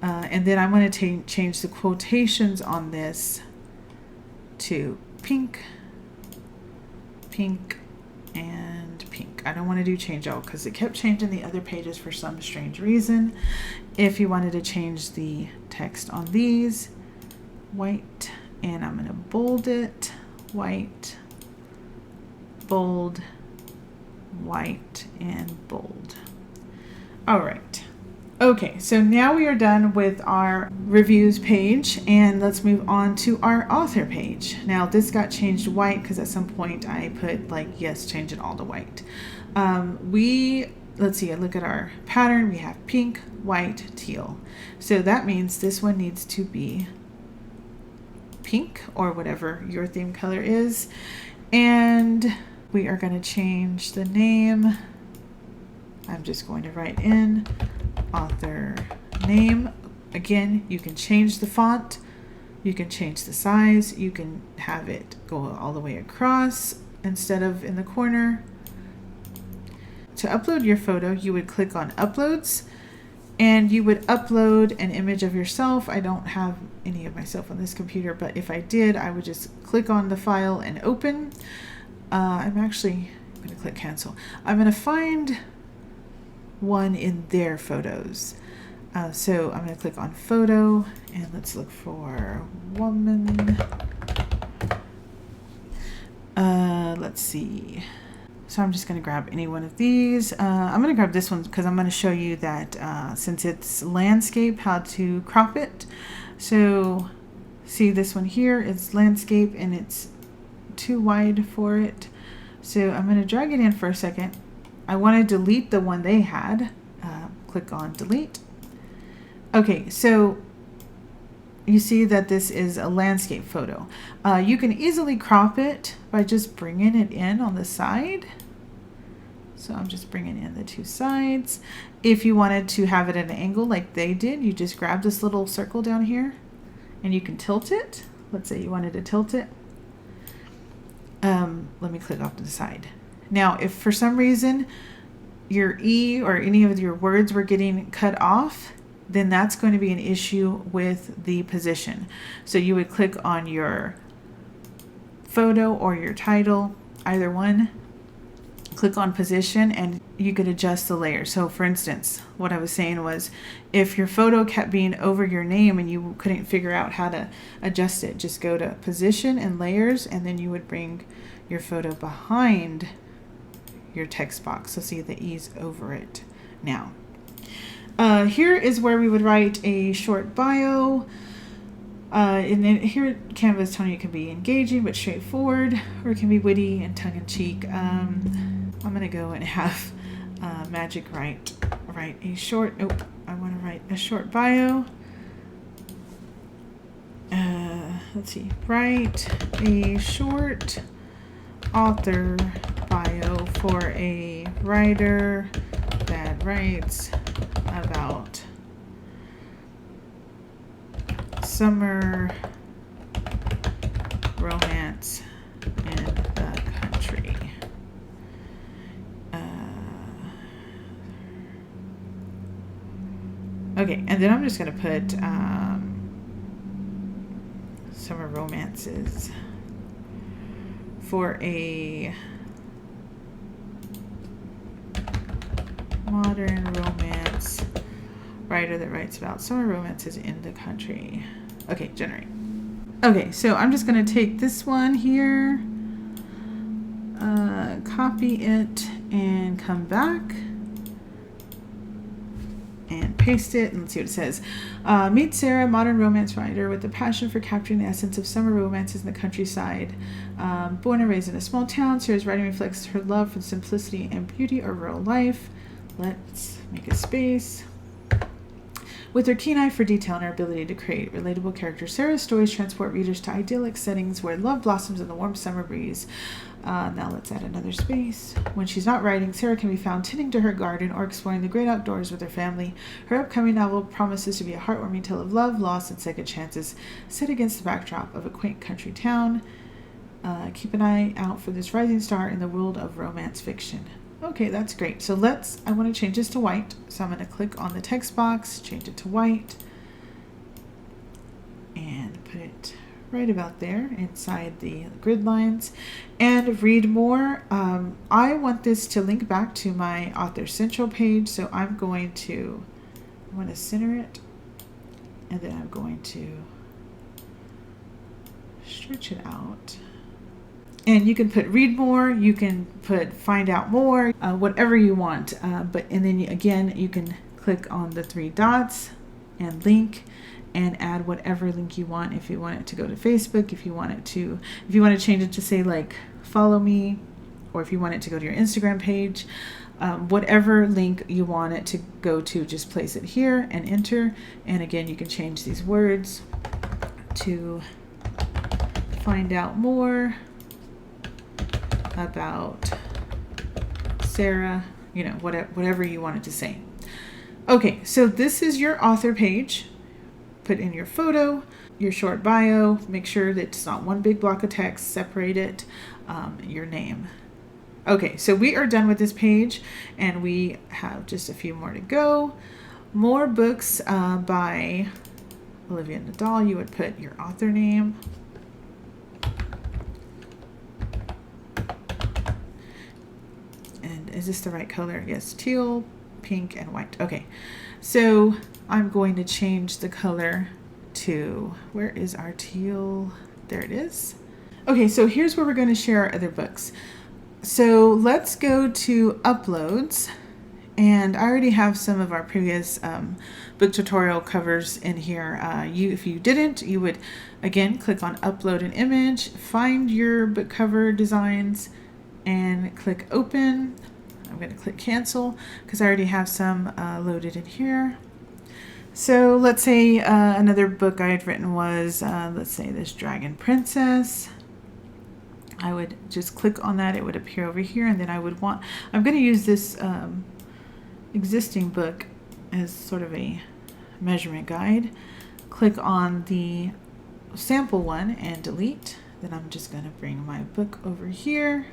[SPEAKER 1] And then I'm going to change the quotations on this to pink, pink, and pink. I don't want to do change all because it kept changing the other pages for some strange reason. If you wanted to change the text on these, white, and I'm going to bold it, white, bold, white, and bold. All right. Okay, so now we are done with our reviews page, and let's move on to our author page. Now this got changed to white because at some point I put like, yes, change it all to white. Let's see, I look at our pattern. We have pink, white, teal. So that means this one needs to be pink or whatever your theme color is. And we are going to change the name. I'm just going to write in author name. Again, you can change the font, you can change the size, you can have it go all the way across instead of in the corner. To upload your photo, you would click on uploads and you would upload an image of yourself. I don't have any of myself on this computer, but if I did, I would just click on the file and open. I'm actually going to click cancel. I'm going to find one in their photos. So I'm going to click on photo and let's look for woman. Let's see. So I'm just going to grab any one of these. I'm going to grab this one because I'm going to show you that since it's landscape, how to crop it. So see this one here, it's landscape and it's too wide for it. So I'm going to drag it in for a second. I want to delete the one they had. Click on delete. Okay, so you see that this is a landscape photo. You can easily crop it by just bringing it in on the side. So I'm just bringing in the two sides. If you wanted to have it at an angle like they did, you just grab this little circle down here and you can tilt it. Let's say you wanted to tilt it. Let me click off to the side. Now, if for some reason your E or any of your words were getting cut off, then that's going to be an issue with the position. So you would click on your photo or your title, either one, click on position, and you could adjust the layer. So for instance, what I was saying was if your photo kept being over your name and you couldn't figure out how to adjust it, just go to position and layers, and then you would bring your photo behind your text box. So see the E's over it now. Here is where we would write a short bio. And then here Canva is telling you it can be engaging but straightforward, or it can be witty and tongue-in-cheek. I'm going to go and have Magic write a short, I want to write a short bio. Let's see, write a short author bio for a writer that writes about summer romance in the country. Okay, and then I'm just going to put summer romances for a modern romance writer that writes about summer romances in the country. Okay, generate. Okay, so I'm just going to take this one here, copy it, and come back and paste it, and let's see what it says. Meet Sarah, modern romance writer with a passion for capturing the essence of summer romances in the countryside. Born and raised in a small town, Sarah's writing reflects her love for the simplicity and beauty of rural life. Let's make a space. With her keen eye for detail and her ability to create relatable characters, Sarah's stories transport readers to idyllic settings where love blossoms in the warm summer breeze. Now let's add another space. When she's not writing, Sarah can be found tending to her garden or exploring the great outdoors with her family. Her upcoming novel promises to be a heartwarming tale of love, loss, and second chances, set against the backdrop of a quaint country town. Keep an eye out for this rising star in the world of romance fiction. Okay, that's great. So I want to change this to white. So I'm going to click on the text box, change it to white, and put it right about there inside the grid lines. And read more. I want this to link back to my Author Central page. So I want to center it, and then I'm going to stretch it out. And you can put read more, you can put find out more, whatever you want. And then you can click on the three dots and link and add whatever link you want. If you want it to go to Facebook, if you want to change it to say like follow me, or if you want it to go to your Instagram page, whatever link you want it to go to, just place it here and enter. And again, you can change these words to find out more about Sarah, whatever you wanted to say. Okay, so this is your author page. Put in your photo, your short bio, make sure that it's not one big block of text, separate it, your name. Okay, so we are done with this page, and we have just a few more to go. More books by Olivia Nadal. You would put your author name. Is this the right color? Yes, teal, pink, and white. Okay, so I'm going to change the color to, where is our teal? There it is. Okay, so here's where we're going to share our other books. So let's go to uploads, and I already have some of our previous book tutorial covers in here. If you didn't, you would again click on upload an image, find your book cover designs, and click open. I'm going to click cancel because I already have some loaded in here. So let's say another book I had written was, let's say this Dragon Princess. I would just click on that. It would appear over here, and then I'm going to use this existing book as sort of a measurement guide. Click on the sample one and delete. Then I'm just going to bring my book over here.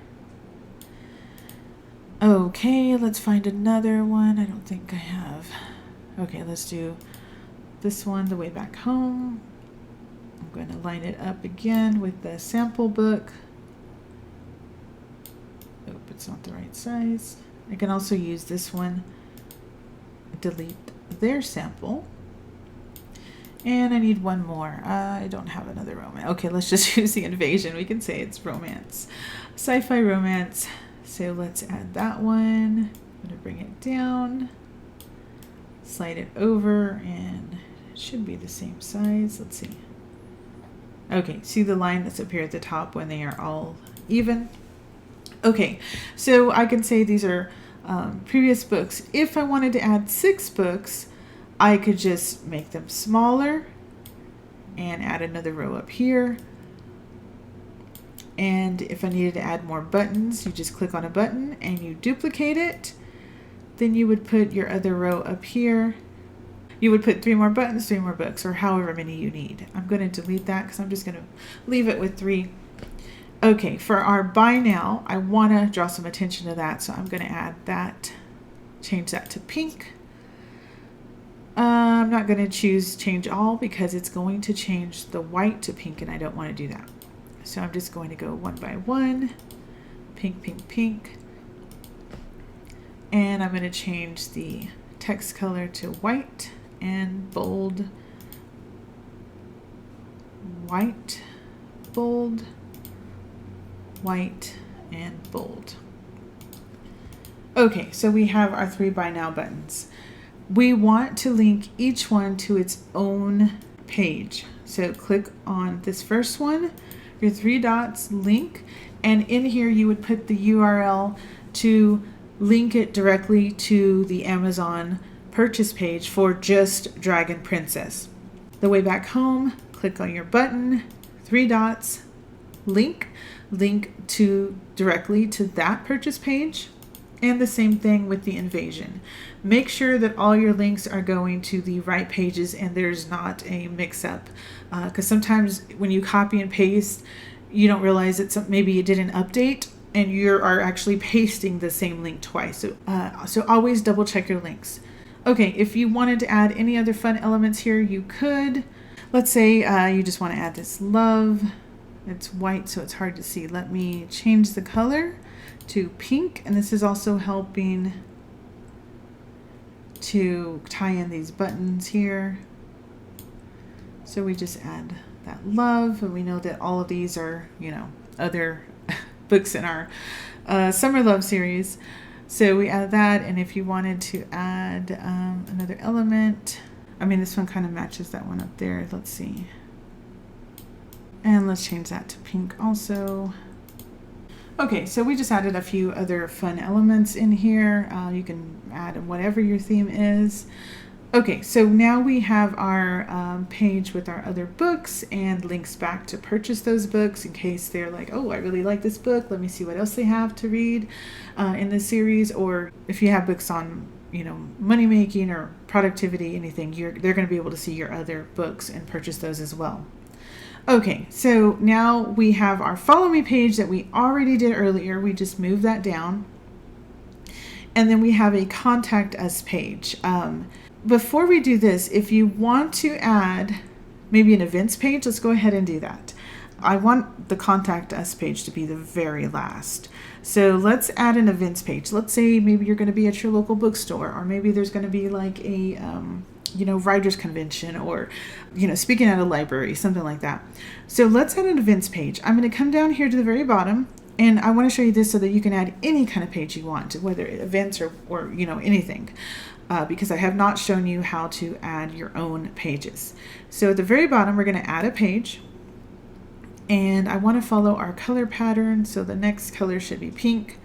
[SPEAKER 1] Okay, let's find another one. I don't think I have. Okay, let's do this one, The Way Back Home. I'm going to line it up again with the sample book. Oh, it's not the right size. I can also use this one, delete their sample. And I need one more. I don't have another romance. Okay, let's just use The Invasion. We can say it's romance. Sci-fi romance. So let's add that one. I'm going to bring it down, slide it over, and it should be the same size. Let's see. Okay, see the line that's up here at the top when they are all even? Okay, so I can say these are previous books. If I wanted to add 6 books, I could just make them smaller and add another row up here. And if I needed to add more buttons, you just click on a button and you duplicate it. Then you would put your other row up here. You would put 3 more buttons, 3 more books, or however many you need. I'm going to delete that because I'm just going to leave it with 3. Okay, for our buy now, I want to draw some attention to that. So I'm going to add that, change that to pink. I'm not going to choose change all because it's going to change the white to pink, and I don't want to do that. So I'm just going to go one by one, pink, pink, pink. And I'm going to change the text color to white and bold, white, bold, white, and bold. Okay, so we have our 3 buy now buttons. we want to link each one to its own page. So click on this first one, your three dots, link, and in here you would put the URL to link it directly to the Amazon purchase page for just Dragon Princess. The way back home, click on your button, three dots, link to directly to that purchase page. And the same thing with the invasion. Make sure that all your links are going to the right pages and there's not a mix-up. Because sometimes when you copy and paste, you don't realize that maybe you didn't update and you are actually pasting the same link twice. So always double check your links. Okay, if you wanted to add any other fun elements here, you could. Let's say you just want to add this love. It's white, so it's hard to see. Let me change the color to pink, and this is also helping to tie in these buttons here. So we just add that love, and we know that all of these are, other books in our Summer Love series. So we add that, and if you wanted to add another element, this one kind of matches that one up there. Let's see. And let's change that to pink also. Okay, so we just added a few other fun elements in here. You can add whatever your theme is. Okay, so now we have our page with our other books and links back to purchase those books in case they're like, oh, I really like this book. Let me see what else they have to read in this series. Or if you have books on, money making or productivity, anything, they're going to be able to see your other books and purchase those as well. Okay, so now we have our follow me page that we already did earlier. We just moved that down. And then we have a contact us page. Before we do this, if you want to add maybe an events page, let's go ahead and do that. I want the contact us page to be the very last. So let's add an events page. Let's say maybe you're going to be at your local bookstore, or maybe there's going to be like a writers convention, or speaking at a library, something like that. So let's add an events page. I'm going to come down here to the very bottom, and I want to show you this so that you can add any kind of page you want, whether events or anything, because I have not shown you how to add your own pages. So at the very bottom, we're going to add a page, and I want to follow our color pattern. So the next color should be pink.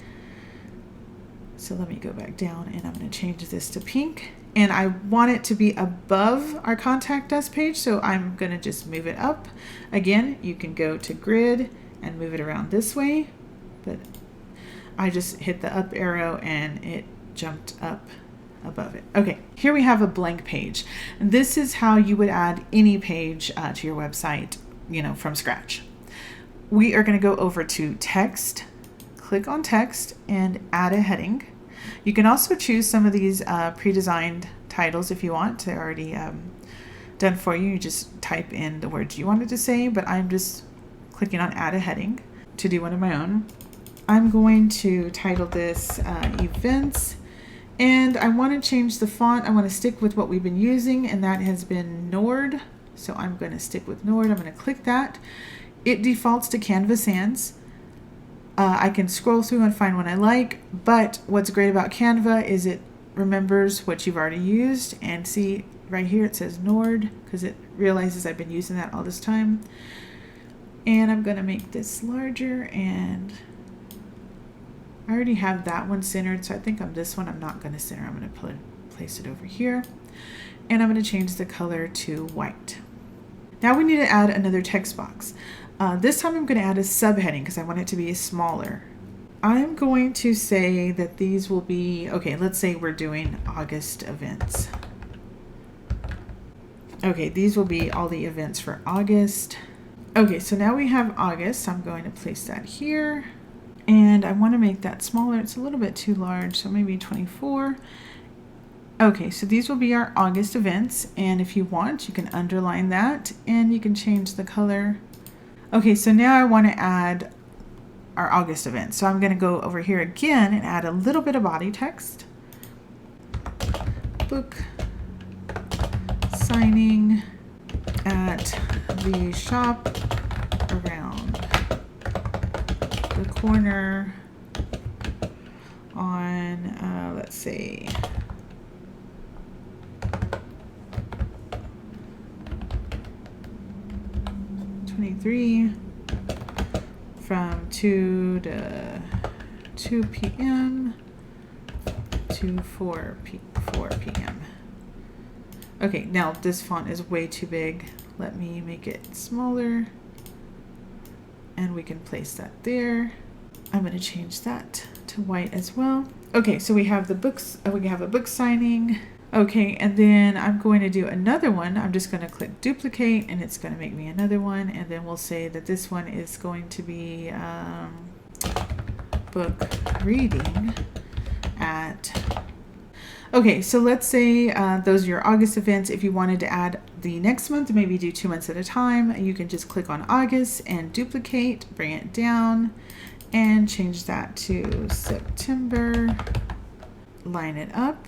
[SPEAKER 1] So let me go back down, and I'm going to change this to pink. And I want it to be above our contact us page, so I'm going to just move it up. Again, you can go to grid and move it around this way, but I just hit the up arrow and it jumped up above it. Okay, here we have a blank page. And this is how you would add any page to your website, from scratch. We are going to go over to text, click on text, and add a heading. You can also choose some of these pre-designed titles if you want. They're already done for you. You just type in the words you wanted to say, but I'm just clicking on add a heading to do one of my own. I'm going to title this events, and I want to change the font. I want to stick with what we've been using, and that has been Nord. So I'm going to stick with Nord. I'm going to click that. It defaults to Canva Sans. I can scroll through and find one I like, but what's great about Canva is it remembers what you've already used, and see right here it says Nord because it realizes I've been using that all this time. And I'm going to make this larger, and I already have that one centered, so I think on this one I'm not going to center. I'm going to place it over here, and I'm going to change the color to white. Now we need to add another text box. This time I'm going to add a subheading because I want it to be smaller. I'm going to say that these will be, okay, let's say we're doing August events. Okay, these will be all the events for August. Okay, so now we have August. I'm going to place that here, and I want to make that smaller. It's a little bit too large, so maybe 24. Okay, so these will be our August events, and if you want, you can underline that, and you can change the color. Okay, so now I want to add our August events. So I'm going to go over here again and add a little bit of body text. Book signing at the shop around the corner on, let's say, 23 from 2 to 2 p.m. to 4 p.m. Okay, now this font is way too big. Let me make it smaller. And we can place that there. I'm going to change that to white as well. Okay, so we have the books, we have a book signing. Okay, and then I'm going to do another one. I'm just going to click duplicate and it's going to make me another one. And then we'll say that this one is going to be book reading at... Okay, so let's say those are your August events. If you wanted to add the next month, maybe do 2 months at a time, you can just click on August and duplicate, bring it down, and change that to September. Line it up.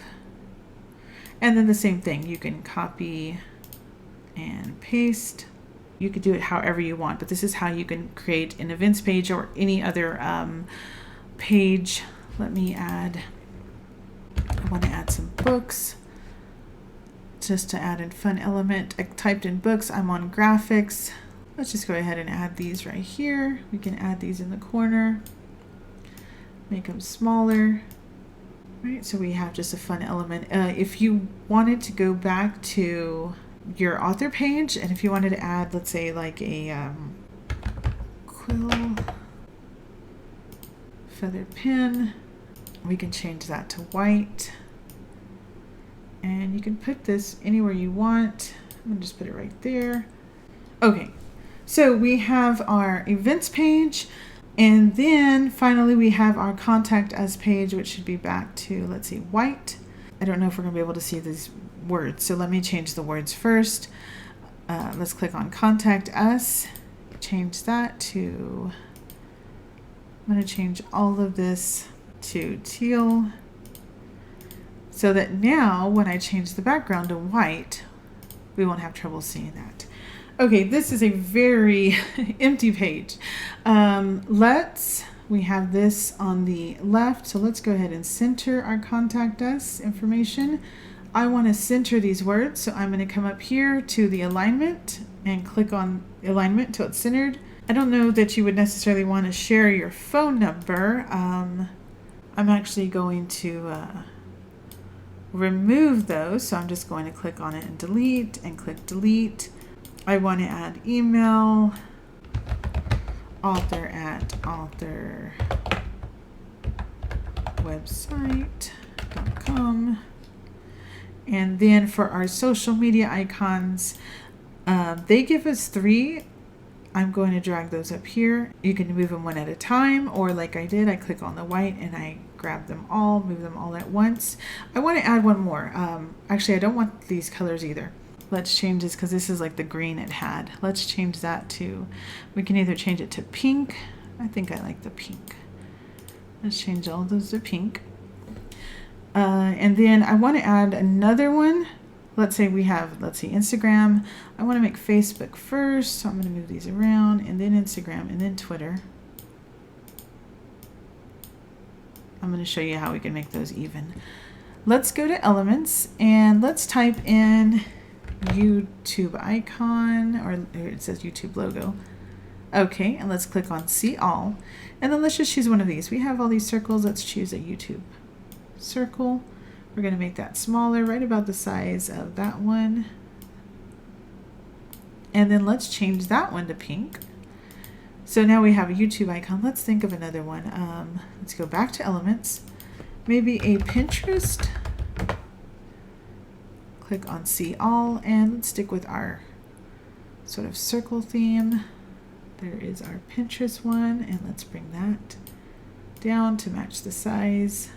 [SPEAKER 1] And then the same thing, you can copy and paste. You could do it however you want, but this is how you can create an events page or any other page. Let me add... I want to add some books just to add a fun element. I typed in books. I'm on graphics. Let's just go ahead and add these right here. We can add these in the corner, make them smaller. Right, so we have just a fun element. If you wanted to go back to your author page and if you wanted to add, let's say like a quill feather pen, we can change that to white. And you can put this anywhere you want. I'm gonna just put it right there. Okay, so we have our events page. And then finally we have our contact us page, which should be back to, let's see, white. I don't know if we're gonna be able to see these words. So let me change the words first. Let's click on contact us, change that to, I'm gonna change all of this to teal, so that now when I change the background to white, we won't have trouble seeing that. Okay, this is a very empty page. We have this on the left, so let's go ahead and center our contact us information. I want to center these words, so I'm going to come up here to the alignment and click on alignment until it's centered. I don't know that you would necessarily want to share your phone number. I'm actually going to remove those, so I'm just going to click on it and click delete. I want to add email, author@authorwebsite.com. And then for our social media icons, they give us 3. I'm going to drag those up here. You can move them one at a time, or like I did, I click on the white and I grab them all, move them all at once. I want to add one more. Actually, I don't want these colors either. Let's change this because this is like the green it had. Let's change that to, we can either change it to pink. I think I like the pink. Let's change all those to pink. And then I want to add another one. Let's say we have, let's see, Instagram. I want to make Facebook first, so I'm going to move these around, and then Instagram, and then Twitter. I'm going to show you how we can make those even. Let's go to elements, and let's type in YouTube icon, or it says YouTube logo. Okay, and let's click on see all, and then let's just choose one of these. We have all these circles. Let's choose a YouTube circle. We're going to make that smaller, right about the size of that one. And then let's change that one to pink. So now we have a YouTube icon. Let's think of another one. Let's go back to elements. Maybe a Pinterest. Click on see all, and let's stick with our sort of circle theme. There is our Pinterest one, and let's bring that down to match the size.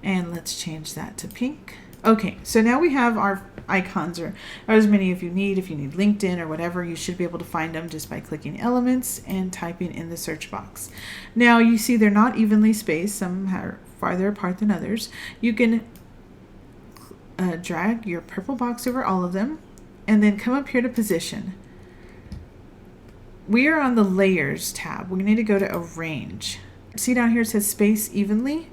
[SPEAKER 1] And let's change that to pink. Okay, so now we have our icons, or as many if you need. If you need LinkedIn or whatever, you should be able to find them just by clicking elements and typing in the search box. Now you see they're not evenly spaced. Some are farther apart than others. You can drag your purple box over all of them and then come up here to position. We are on the layers tab. We need to go to arrange. See down here it says space evenly.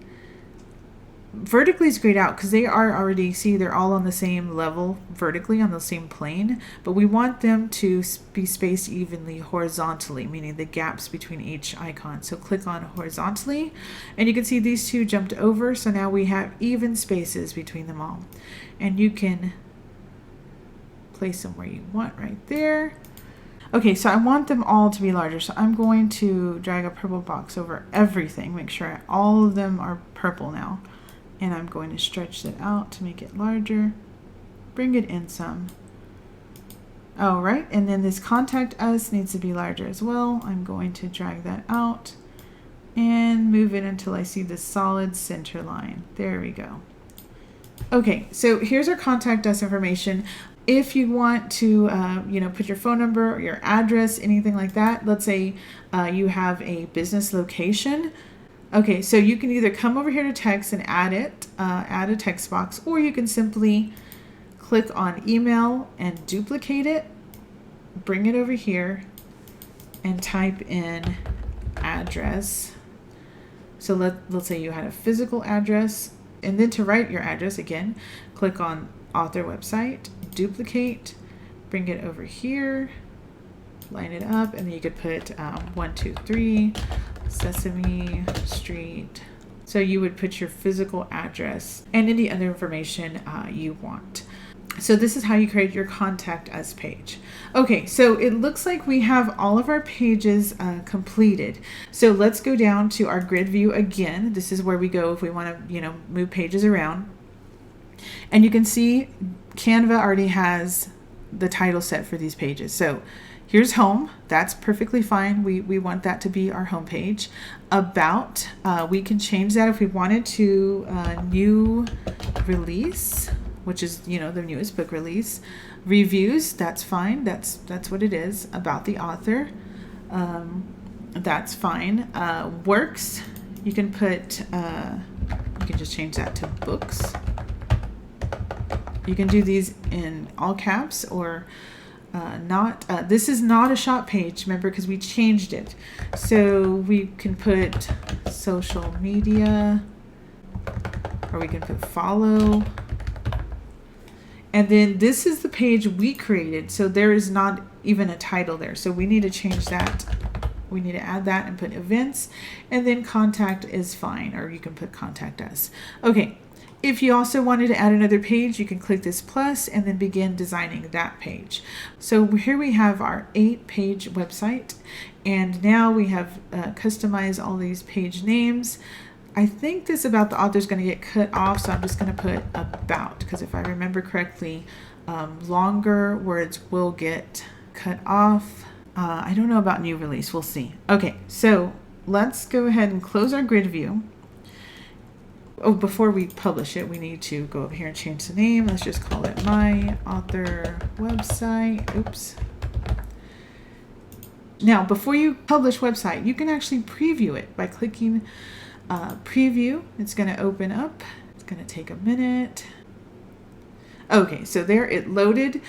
[SPEAKER 1] vertically is grayed out because they are already, see, they're all on the same level vertically on the same plane, but we want them to be spaced evenly horizontally, meaning the gaps between each icon. So click on horizontally, and you can see these two jumped over, so now we have even spaces between them all. And you can place them where you want right there. Okay, so I want them all to be larger, so I'm going to drag a purple box over everything, make sure all of them are purple now. And I'm going to stretch it out to make it larger, bring it in some. Oh, right, and then this contact us needs to be larger as well. I'm going to drag that out and move it until I see the solid center line. There we go. Okay, so here's our contact us information. If you want to, put your phone number or your address, anything like that, let's say you have a business location. Okay, so you can either come over here to text and add it, add a text box, or you can simply click on email and duplicate it, bring it over here, and type in address. So let's say you had a physical address, and then to write your address, again, click on author website, duplicate, bring it over here, line it up, and then you could put 123 Sesame Street. So you would put your physical address and any other information you want. So this is how you create your contact us page. Okay, so it looks like we have all of our pages completed. So let's go down to our grid view again. This is where we go if we want to, move pages around. And you can see Canva already has the title set for these pages. So here's home. That's perfectly fine. We want that to be our home page. About, we can change that if we wanted to new release, which is, the newest book release. Reviews, that's fine. That's what it is. About the author, that's fine. Works, you can put, you can just change that to books. You can do these in all caps or not. This is not a shop page, remember, because we changed it. So we can put social media, or we can put follow. And then this is the page we created, so there is not even a title there. So we need to change that. We need to add that and put events, and then contact is fine, or you can put contact us. Okay. If you also wanted to add another page, you can click this plus and then begin designing that page. So here we have our 8-page website, and now we have customized all these page names. I think this about the author is going to get cut off, so I'm just going to put about, because if I remember correctly, longer words will get cut off. I don't know about new release. We'll see. Okay, so let's go ahead and close our grid view. Oh, before we publish it, we need to go over here and change the name. Let's just call it My Author Website. Oops. Now, before you publish website, you can actually preview it by clicking preview. It's going to open up. It's going to take a minute. Okay, so there it loaded.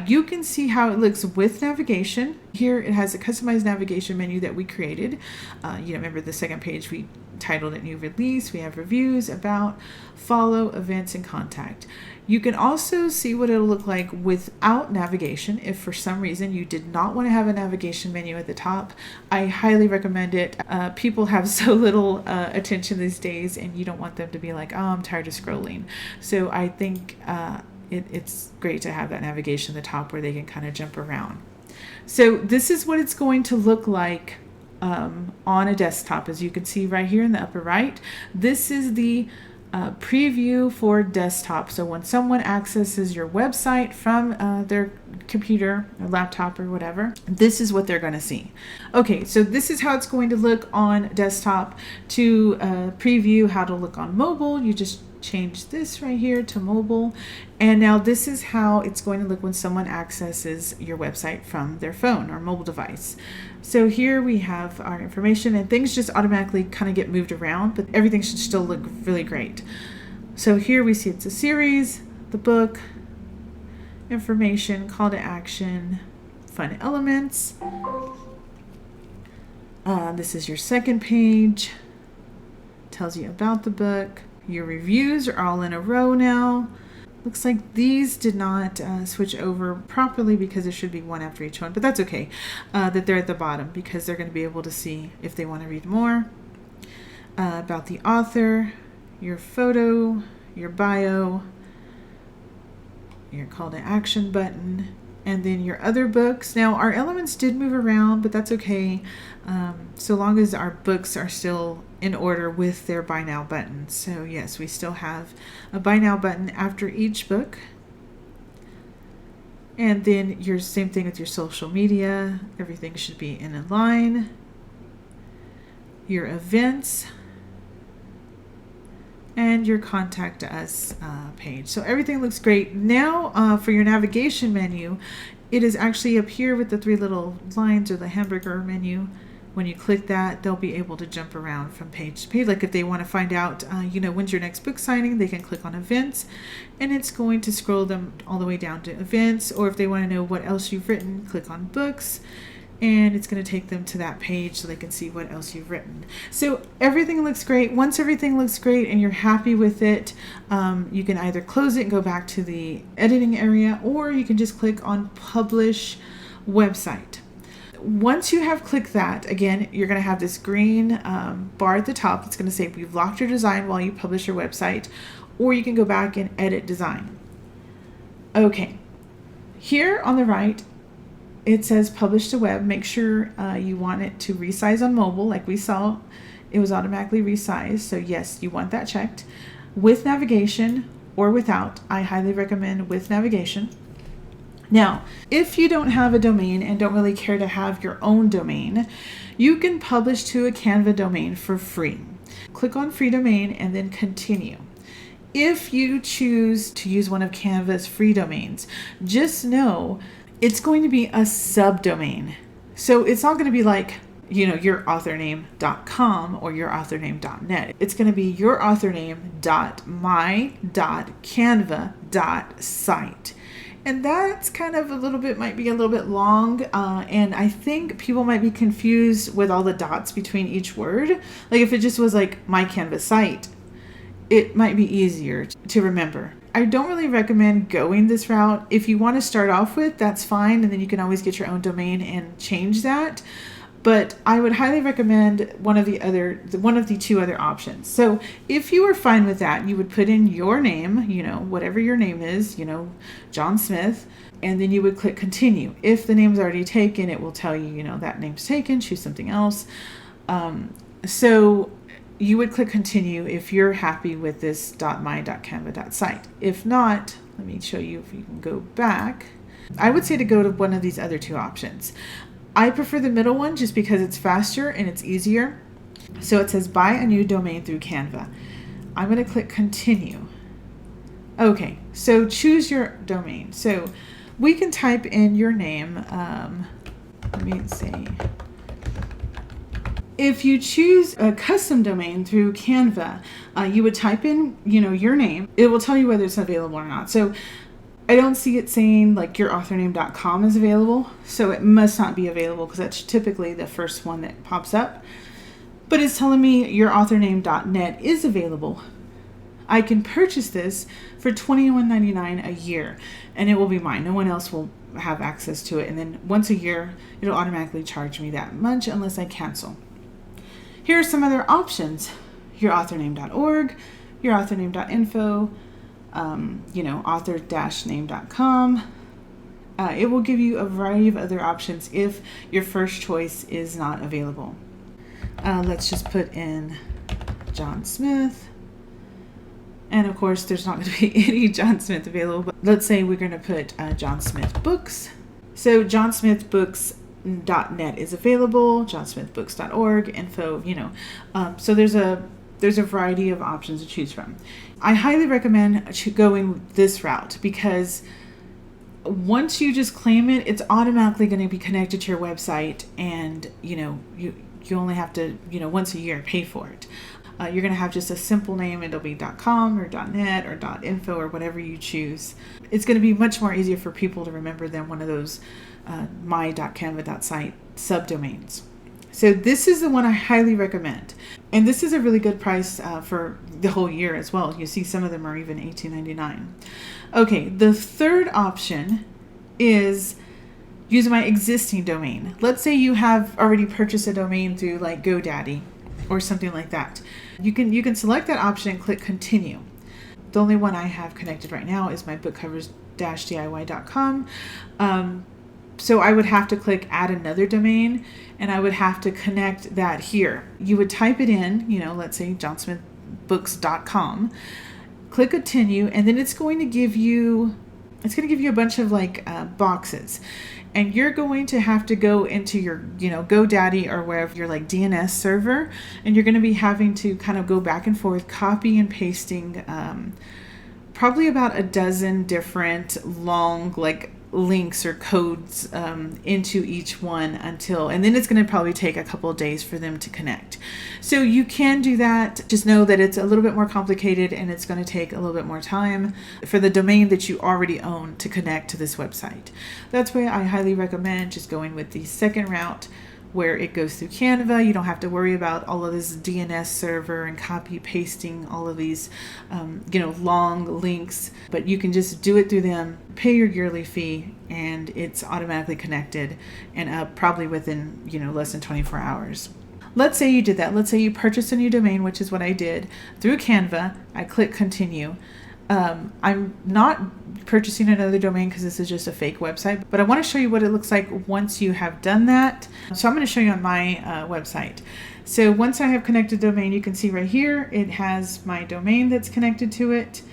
[SPEAKER 1] You can see how it looks with navigation. Here it has a customized navigation menu that we created. Remember the second page we titled it New Release. We have reviews, about, follow, events, and contact. You can also see what it'll look like without navigation. If for some reason you did not want to have a navigation menu at the top, I highly recommend it. People have so little attention these days, and you don't want them to be like, oh, I'm tired of scrolling. So I think it's great to have that navigation at the top where they can kind of jump around. So this is what it's going to look like on a desktop, as you can see right here in the upper right. This is the preview for desktop. So when someone accesses your website from their computer or laptop or whatever, this is what they're going to see. Okay, so this is how it's going to look on desktop. To preview how to look on mobile, you just change this right here to mobile, and now this is how it's going to look when someone accesses your website from their phone or mobile device. So here we have our information, and things just automatically kind of get moved around, but everything should still look really great. So here we see it's a series, the book, information, call to action, fun elements. This is your second page, tells you about the book. Your reviews are all in a row now. Looks like these did not switch over properly because there should be one after each one, but that's okay that they're at the bottom because they're going to be able to see if they want to read more about the author, your photo, your bio, your call to action button, and then your other books. Now our elements did move around, but that's okay, so long as our books are still in order with their buy now button. So yes, we still have a buy now button after each book. And then your same thing with your social media. Everything should be in line. Your events and your contact us page. So everything looks great. Now for your navigation menu, it is actually up here with the three little lines, or the hamburger menu. When you click that, they'll be able to jump around from page to page. Like if they want to find out, when's your next book signing, they can click on events and it's going to scroll them all the way down to events. Or if they want to know what else you've written, click on books and it's going to take them to that page so they can see what else you've written. So everything looks great. Once everything looks great and you're happy with it, you can either close it and go back to the editing area, or you can just click on publish website. Once you have clicked that, again, you're going to have this green bar at the top. It's going to say we've locked your design while you publish your website, or you can go back and edit design. Okay, here on the right, it says publish to web. Make sure you want it to resize on mobile. Like we saw, it was automatically resized. So yes, you want that checked. With navigation or without, I highly recommend with navigation. Now, if you don't have a domain and don't really care to have your own domain, you can publish to a Canva domain for free. Click on free domain and then continue. If you choose to use one of Canva's free domains, just know it's going to be a subdomain. So it's not going to be like, yourauthorname.com or yourauthorname.net. It's going to be yourauthorname.my.canva.site. And that's kind of might be a little bit long. And I think people might be confused with all the dots between each word. Like if it just was like my Canva site, it might be easier to remember. I don't really recommend going this route. If you want to start off with, that's fine. And then you can always get your own domain and change that. But I would highly recommend one of the two other options. So if you were fine with that, you would put in your name, whatever your name is, John Smith, and then you would click continue. If the name's already taken, it will tell you, that name's taken, choose something else. So you would click continue if you're happy with this .my.canva.site. If not, let me show you if you can go back. I would say to go to one of these other two options. I prefer the middle one just because it's faster and it's easier. So it says buy a new domain through Canva. I'm going to click continue. Okay, so choose your domain. So we can type in your name. Let me see. If you choose a custom domain through Canva, you would type in, your name. It will tell you whether it's available or not. So I don't see it saying like yourauthorname.com is available, so it must not be available because that's typically the first one that pops up. But it's telling me yourauthorname.net is available. I can purchase this for $21.99 a year, and it will be mine. No one else will have access to it. And then once a year, it'll automatically charge me that much unless I cancel. Here are some other options: yourauthorname.org, yourauthorname.info. author-name.com. It will give you a variety of other options if your first choice is not available. Let's just put in John Smith. And of course, there's not going to be any John Smith available. But let's say we're going to put John Smith Books. So johnsmithbooks.net is available. johnsmithbooks.org, info, so there's a variety of options to choose from. I highly recommend going this route because once you just claim it, it's automatically going to be connected to your website, and you only have to once a year pay for it. You're going to have just a simple name. It'll be .com or .net or .info or whatever you choose. It's going to be much more easier for people to remember than one of those my.canva.site subdomains. So this is the one I highly recommend. And this is a really good price for the whole year as well. You see some of them are even $18.99. Okay, the third option is using my existing domain. Let's say you have already purchased a domain through like GoDaddy or something like that. You can select that option and click continue. The only one I have connected right now is my bookcovers-diy.com. So I would have to click add another domain, and I would have to connect that here. You would type it in, let's say johnsmithbooks.com, click continue, and then it's going to give you a bunch of boxes. And you're going to have to go into your, GoDaddy or wherever your DNS server, and you're going to be having to kind of go back and forth, copy and pasting probably about a dozen different long links or codes into each one and then it's going to probably take a couple of days for them to connect. So you can do that. Just know that it's a little bit more complicated and it's going to take a little bit more time for the domain that you already own to connect to this website. That's why I highly recommend just going with the second route, where it goes through Canva. You don't have to worry about all of this DNS server and copy pasting all of these long links, but you can just do it through them, pay your yearly fee, and it's automatically connected and up probably within less than 24 hours. Let's say you did that. Let's say you purchased a new domain, which is what I did, through Canva. I click continue. I'm not purchasing another domain because this is just a fake website, but I want to show you what it looks like once you have done that. So I'm going to show you on my website. So once I have connected domain, you can see right here, it has my domain that's connected to it.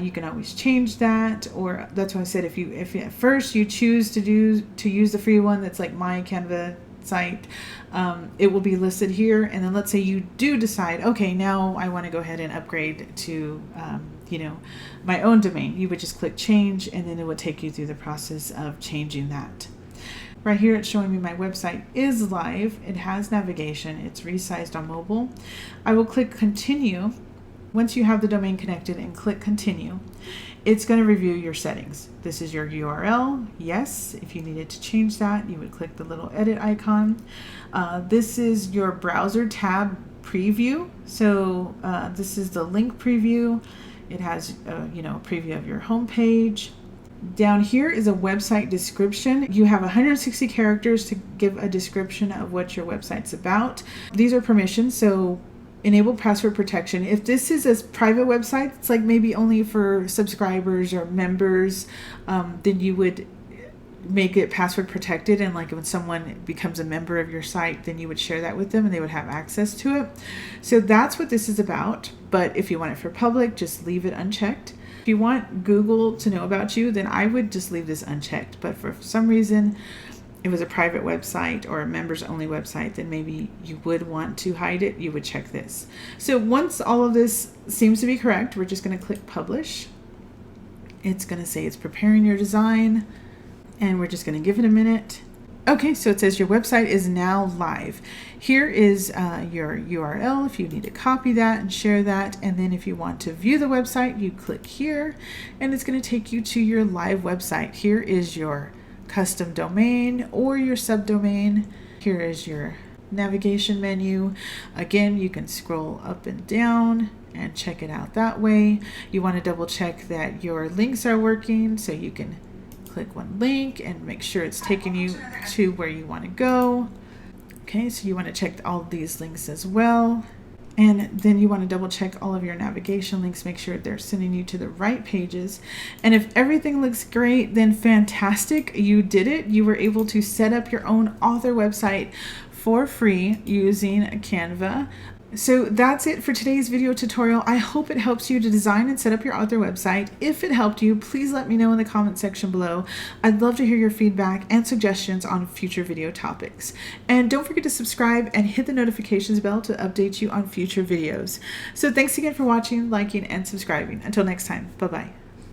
[SPEAKER 1] You can always change that, or that's why I said if at first you choose to use the free one that's like my Canva site, it will be listed here. And then let's say you do decide, okay, now I want to go ahead and upgrade to my own domain. You would just click change, and then it would take you through the process of changing that. Right here it's showing me my website is live. It has navigation. It's resized on mobile. I will click continue. Once you have the domain connected and click continue, it's going to review your settings. This is your URL. Yes, if you needed to change that, you would click the little edit icon. This is your browser tab preview. So this is the link preview. It has a preview of your home page. Down here is a website description. You have 160 characters to give a description of what your website's about. These are permissions, so enable password protection. If this is a private website, it's maybe only for subscribers or members, then you would make it password protected, and when someone becomes a member of your site, then you would share that with them and they would have access to it. So that's what this is about. But if you want it for public, just leave it unchecked. If you want Google to know about you, then I would just leave this unchecked. But for some reason, it was a private website or a members only website, then maybe you would want to hide it. You would check this. So once all of this seems to be correct, we're just going to click publish. It's going to say it's preparing your design, and we're just going to give it a minute. Okay, so it says your website is now live. Here is your URL if you need to copy that and share that. And then if you want to view the website, you click here, and it's going to take you to your live website. Here is your custom domain or your subdomain. Here is your navigation menu. Again, you can scroll up and down and check it out that way. You want to double check that your links are working, so you can click one link and make sure it's taking you to where you want to go. Okay, so you want to check all of these links as well. And then you want to double check all of your navigation links, make sure they're sending you to the right pages. And if everything looks great, then fantastic, you did it. You were able to set up your own author website for free using Canva. So that's it for today's video tutorial. I hope it helps you to design and set up your author website. If it helped you, please let me know in the comment section below. I'd love to hear your feedback and suggestions on future video topics. And don't forget to subscribe and hit the notifications bell to update you on future videos. So thanks again for watching, liking, and subscribing. Until next time, bye-bye.